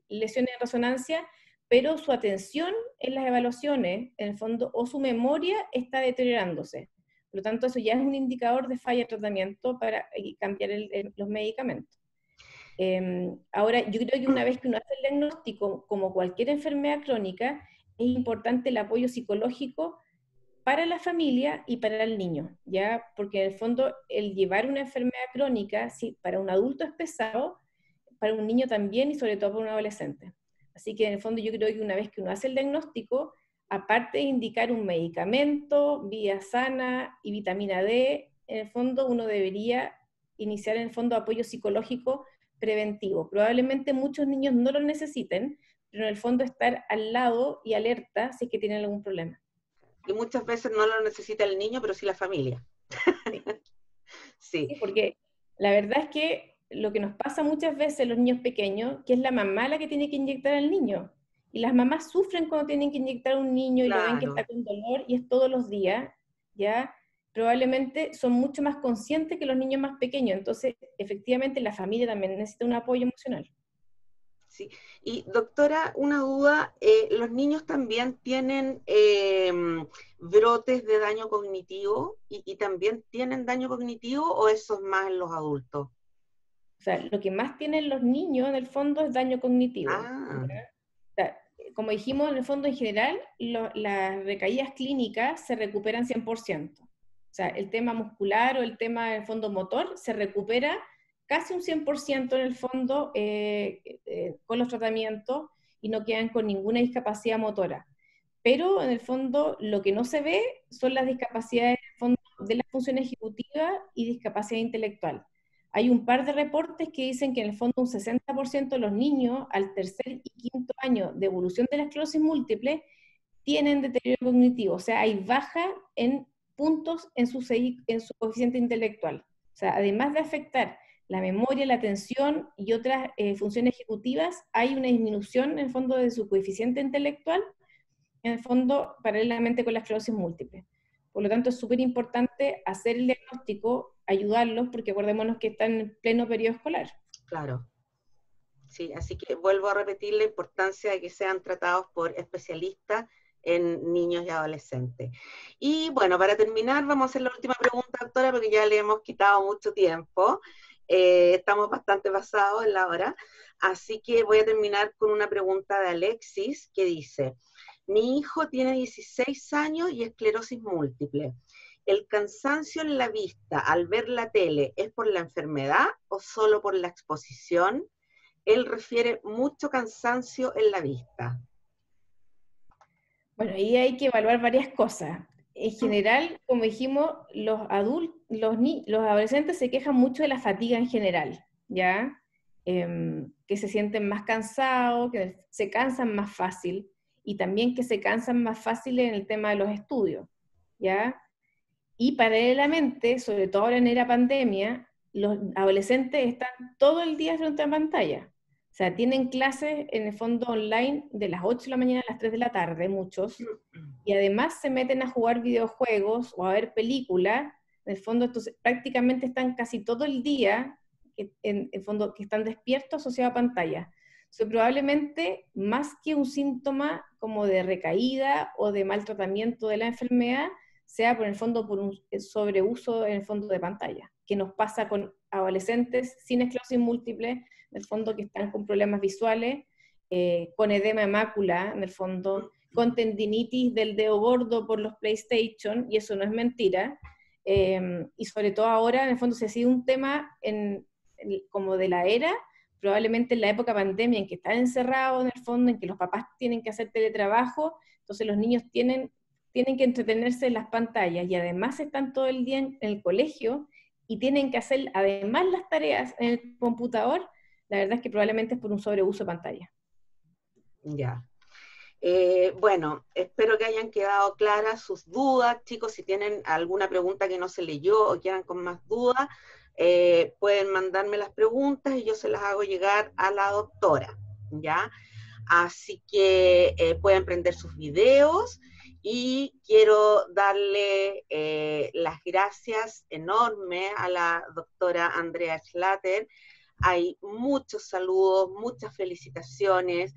Speaker 2: lesiones de resonancia, pero su atención en las evaluaciones, en el fondo, o su memoria está deteriorándose. Por lo tanto, eso ya es un indicador de falla de tratamiento para cambiar los medicamentos. Ahora, yo creo que una vez que uno hace el diagnóstico, como cualquier enfermedad crónica, es importante el apoyo psicológico para la familia y para el niño, ¿ya? Porque en el fondo el llevar una enfermedad crónica, sí, para un adulto es pesado, para un niño también y sobre todo para un adolescente. Así que en el fondo yo creo que una vez que uno hace el diagnóstico, aparte de indicar un medicamento, vía sana y vitamina D, en el fondo uno debería iniciar en el fondo apoyo psicológico preventivo. Probablemente muchos niños no lo necesiten, pero en el fondo estar al lado y alerta si es que tienen algún problema.
Speaker 1: Y muchas veces no lo necesita el niño, pero sí la familia.
Speaker 2: Sí.
Speaker 1: Sí,
Speaker 2: Sí, porque la verdad es que lo que nos pasa muchas veces a los niños pequeños, que es la mamá la que tiene que inyectar al niño. Y las mamás sufren cuando tienen que inyectar a un niño y lo ven que está
Speaker 1: claro.
Speaker 2: con dolor y es todos los días, ¿ya? Probablemente son mucho más conscientes que los niños más pequeños. Entonces, efectivamente, la familia también necesita un apoyo emocional.
Speaker 1: Sí. Y doctora, una duda, ¿los niños también tienen brotes de daño cognitivo y también tienen daño cognitivo o eso es más en los adultos?
Speaker 2: O sea, lo que más tienen los niños en el fondo es daño cognitivo.
Speaker 1: Ah,
Speaker 2: ¿Ya? O sea, como dijimos, en el fondo en general, las recaídas clínicas se recuperan 100%. O sea, el tema muscular o el tema del fondo motor se recupera casi un 100% en el fondo con los tratamientos y no quedan con ninguna discapacidad motora. Pero en el fondo lo que no se ve son las discapacidades en el fondo de la función ejecutiva y discapacidad intelectual. Hay un par de reportes que dicen que en el fondo un 60% de los niños al tercer y quinto año de evolución de la esclerosis múltiple tienen deterioro cognitivo, o sea, hay baja en puntos en su coeficiente intelectual. O sea, además de afectar la memoria, la atención y otras funciones ejecutivas, hay una disminución en el fondo de su coeficiente intelectual, en el fondo paralelamente con la esclerosis múltiple. Por lo tanto, es súper importante hacer el diagnóstico, ayudarlos, porque acordémonos que están en pleno periodo escolar.
Speaker 1: claro. Sí, así que vuelvo a repetir la importancia de que sean tratados por especialistas en niños y adolescentes. Y bueno, para terminar, vamos a hacer la última pregunta, doctora, porque ya le hemos quitado mucho tiempo. Estamos bastante pasados en la hora. Así que voy a terminar con una pregunta de Alexis que dice, mi hijo tiene 16 años y esclerosis múltiple. ¿El cansancio en la vista al ver la tele es por la enfermedad o solo por la exposición? Él refiere mucho cansancio en la vista.
Speaker 2: Bueno, ahí hay que evaluar varias cosas. En general, como dijimos, los adolescentes se quejan mucho de la fatiga en general, ¿ya? Que se sienten más cansados, que se cansan más fácil, y también que se cansan más fácil en el tema de los estudios, ¿ya? Y paralelamente, sobre todo ahora en era pandemia, los adolescentes están todo el día frente a pantalla. O sea, tienen clases en el fondo online de las 8 de la mañana a las 3 de la tarde, muchos, y además se meten a jugar videojuegos o a ver películas. En el fondo, entonces, prácticamente están casi todo el día, en el fondo, que están despiertos asociados a pantalla. So, probablemente, más que un síntoma como de recaída o de maltratamiento de la enfermedad, sea por el fondo por un sobreuso en el fondo de pantalla, que nos pasa con adolescentes sin esclerosis múltiple, en el fondo que están con problemas visuales, con edema de mácula, en el fondo, con tendinitis del dedo gordo por los PlayStation, y eso no es mentira, y sobre todo ahora, en el fondo, se ha sido un tema como de la era, probablemente en la época pandemia, en que están encerrados en el fondo, en que los papás tienen que hacer teletrabajo, entonces los niños tienen que entretenerse en las pantallas y además están todo el día en el colegio y tienen que hacer además las tareas en el computador, la verdad es que probablemente es por un sobreuso de pantalla.
Speaker 1: Ya. Bueno, espero que hayan quedado claras sus dudas, chicos. Si tienen alguna pregunta que no se leyó o quieran con más dudas, pueden mandarme las preguntas y yo se las hago llegar a la doctora, ¿ya? Así que pueden prender sus videos y quiero darle las gracias enormes a la doctora Andrea Schlatter. Hay muchos saludos, muchas felicitaciones,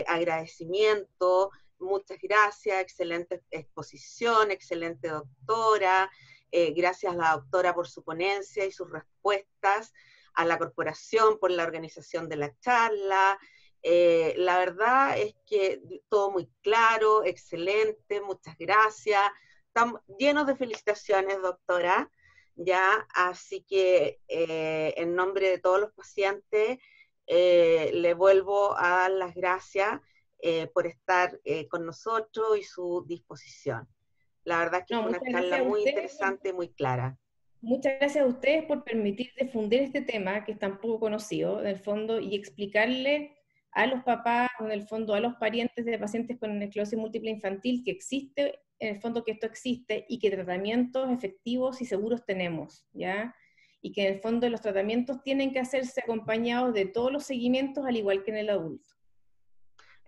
Speaker 1: agradecimiento, muchas gracias, excelente exposición, excelente doctora, gracias a la doctora por su ponencia y sus respuestas, a la corporación por la organización de la charla. La verdad es que todo muy claro, excelente, muchas gracias. Estamos llenos de felicitaciones, doctora. Ya, así que en nombre de todos los pacientes, le vuelvo a dar las gracias por estar con nosotros y su disposición. La verdad es que
Speaker 2: No,
Speaker 1: fue una
Speaker 2: muchas
Speaker 1: charla
Speaker 2: gracias a
Speaker 1: muy
Speaker 2: ustedes.
Speaker 1: interesante, muy clara.
Speaker 2: Muchas gracias a ustedes por permitir difundir este tema que es tan poco conocido, en el fondo, y explicarle a los papás, o en el fondo a los parientes de pacientes con esclerosis múltiple infantil que existe, en el fondo que esto existe y que tratamientos efectivos y seguros tenemos, ¿ya? Y que en el fondo los tratamientos tienen que hacerse acompañados de todos los seguimientos al igual que en el adulto.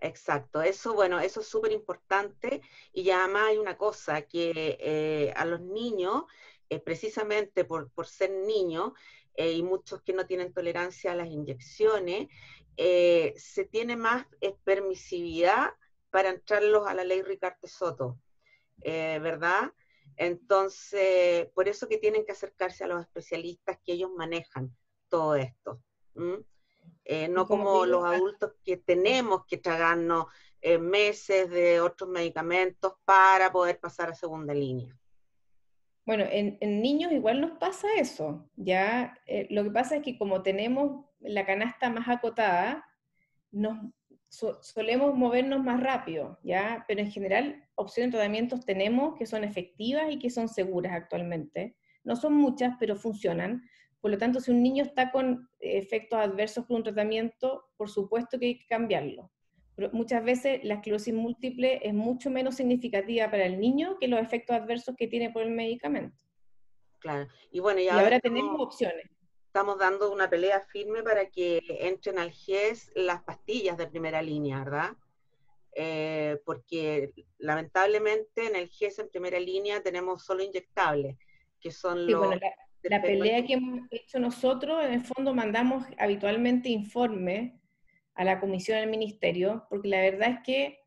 Speaker 1: Exacto, eso, bueno, eso es súper importante y ya además hay una cosa, que a los niños, precisamente por ser niños, y muchos que no tienen tolerancia a las inyecciones, se tiene más permisividad para entrarlos a la ley Ricarte-Soto, ¿verdad? Entonces, por eso que tienen que acercarse a los especialistas que ellos manejan todo esto. ¿Mm?
Speaker 2: Y
Speaker 1: No
Speaker 2: como
Speaker 1: como
Speaker 2: digo,
Speaker 1: los adultos que tenemos que tragarnos meses de otros medicamentos para poder pasar a segunda línea.
Speaker 2: bueno, en niños igual nos pasa eso, ¿ya? Lo que pasa es que como tenemos la canasta más acotada, solemos movernos más rápido, ¿ya? Pero en general, opciones de tratamientos tenemos que son efectivas y que son seguras actualmente. No son muchas, pero funcionan. Por lo tanto, si un niño está con efectos adversos por un tratamiento, por supuesto que hay que cambiarlo. Pero muchas veces la esclerosis múltiple es mucho menos significativa para el niño que los efectos adversos que tiene por el medicamento.
Speaker 1: Claro. Y bueno, y
Speaker 2: Y
Speaker 1: ahora
Speaker 2: ahora tenemos opciones.
Speaker 1: estamos dando una pelea firme para que entren al GES las pastillas de primera línea, ¿verdad? Porque lamentablemente en el GES en primera línea tenemos solo inyectables, que son
Speaker 2: Sí,
Speaker 1: los
Speaker 2: bueno, la pelea que hemos hecho nosotros, en el fondo mandamos habitualmente informes a la comisión del ministerio, porque la verdad es que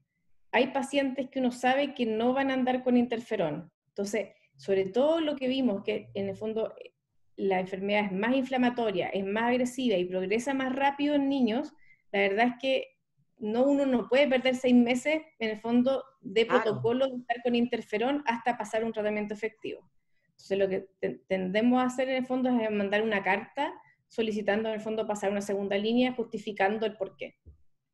Speaker 2: hay pacientes que uno sabe que no van a andar con interferón. Entonces, sobre todo lo que vimos, que en el fondo la enfermedad es más inflamatoria, es más agresiva y progresa más rápido en niños, la verdad es que uno no puede perder 6 meses en el fondo de
Speaker 1: Claro.
Speaker 2: protocolo de estar con interferón hasta pasar un tratamiento efectivo. Entonces, lo que tendemos a hacer en el fondo es mandar una carta solicitando en el fondo pasar una segunda línea justificando el porqué.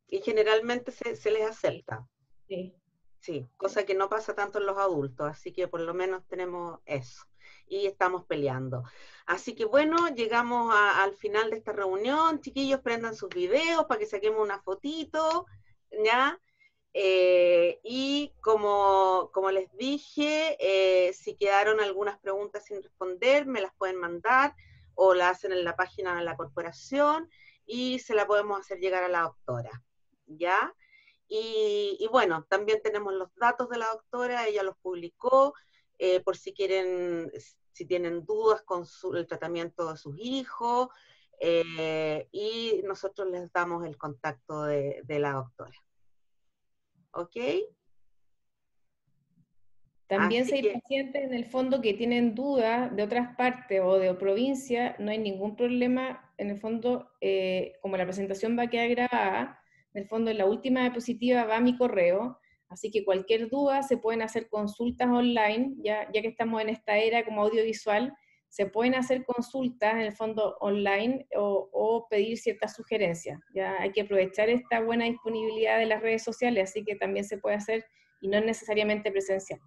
Speaker 1: Y generalmente se les acepta.
Speaker 2: Sí.
Speaker 1: Sí, cosa que no pasa tanto en los adultos, así que por lo menos tenemos eso y estamos peleando. Así que bueno, llegamos al final de esta reunión. Chiquillos, prendan sus videos para que saquemos una fotito, ¿ya? Y como les dije, si quedaron algunas preguntas sin responder, me las pueden mandar o la hacen en la página de la corporación y se la podemos hacer llegar a la doctora, ¿ya? Y bueno, también tenemos los datos de la doctora, ella los publicó, por si quieren, si tienen dudas con el tratamiento de sus hijos, y nosotros les damos el contacto de la doctora. ¿Ok?
Speaker 2: También
Speaker 1: Así
Speaker 2: si hay
Speaker 1: que,
Speaker 2: pacientes en el fondo que tienen dudas de otras partes o de provincia, no hay ningún problema. En el fondo, como la presentación va a quedar grabada, en el fondo en la última diapositiva va mi correo, así que cualquier duda se pueden hacer consultas online, ya que estamos en esta era como audiovisual, se pueden hacer consultas en el fondo online o pedir ciertas sugerencias. Ya hay que aprovechar esta buena disponibilidad de las redes sociales, así que también se puede hacer y no es necesariamente presencial.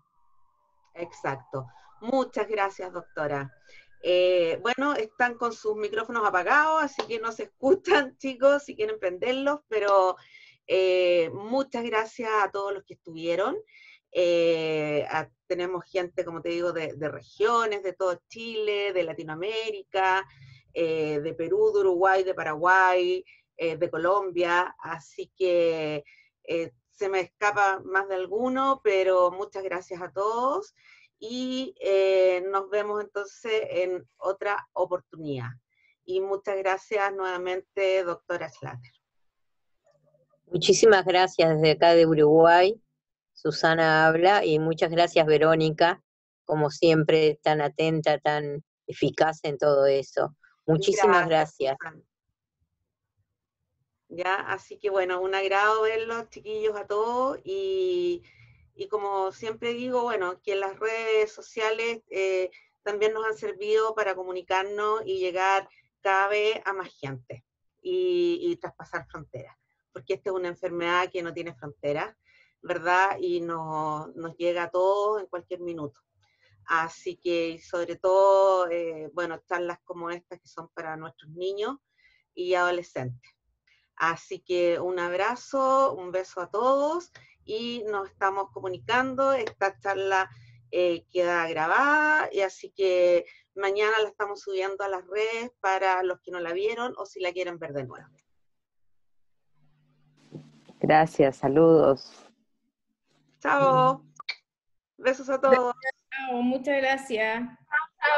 Speaker 1: exacto. Muchas gracias, doctora. Bueno, están con sus micrófonos apagados, así que no se escuchan, chicos, si quieren prenderlos, pero muchas gracias a todos los que estuvieron. Tenemos gente, como te digo, de regiones, de todo Chile, de Latinoamérica, de Perú, de Uruguay, de Paraguay, de Colombia, así que se me escapa más de alguno, pero muchas gracias a todos y nos vemos entonces en otra oportunidad. Y muchas gracias nuevamente, doctora Schlatter.
Speaker 3: Muchísimas gracias desde acá de Uruguay. Susana habla y muchas gracias, Verónica, como siempre, tan atenta, tan eficaz en todo eso. Muchísimas gracias.
Speaker 1: Susana. Ya, así que bueno, un agrado verlos, chiquillos, a todos, y como siempre digo, bueno, que las redes sociales también nos han servido para comunicarnos y llegar cada vez a más gente y traspasar fronteras, porque esta es una enfermedad que no tiene fronteras, ¿verdad? Y nos llega a todos en cualquier minuto. Así que, sobre todo, bueno, charlas como estas que son para nuestros niños y adolescentes. Así que un abrazo, un beso a todos y nos estamos comunicando. Esta charla queda grabada y así que mañana la estamos subiendo a las redes para los que no la vieron o si la quieren ver de nuevo.
Speaker 3: Gracias, saludos.
Speaker 1: Chao. Besos a todos.
Speaker 2: Chao, muchas gracias.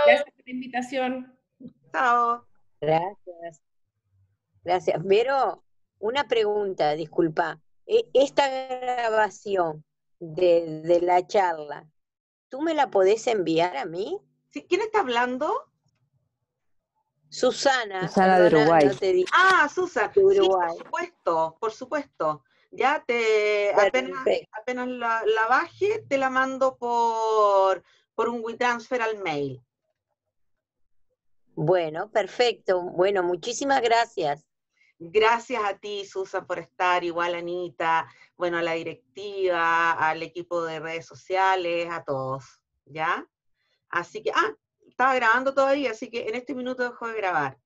Speaker 2: Gracias por la invitación.
Speaker 1: Chao.
Speaker 3: Gracias. Gracias. Vero, una pregunta, disculpa. Esta grabación de la charla, ¿tú me la podés enviar a mí?
Speaker 1: ¿Sí? ¿Quién está hablando?
Speaker 3: Susana.
Speaker 4: Susana de Uruguay.
Speaker 3: No te
Speaker 1: Ah, Susan.
Speaker 3: de Uruguay.
Speaker 1: Sí, por supuesto. Ya apenas la baje, te la mando por un WeTransfer al mail.
Speaker 3: Bueno, perfecto. Bueno, muchísimas gracias.
Speaker 1: Gracias a ti, Susan, por estar, igual Anita, bueno, a la directiva, al equipo de redes sociales, a todos, ¿ya? Así que, estaba grabando todavía, así que en este minuto dejo de grabar.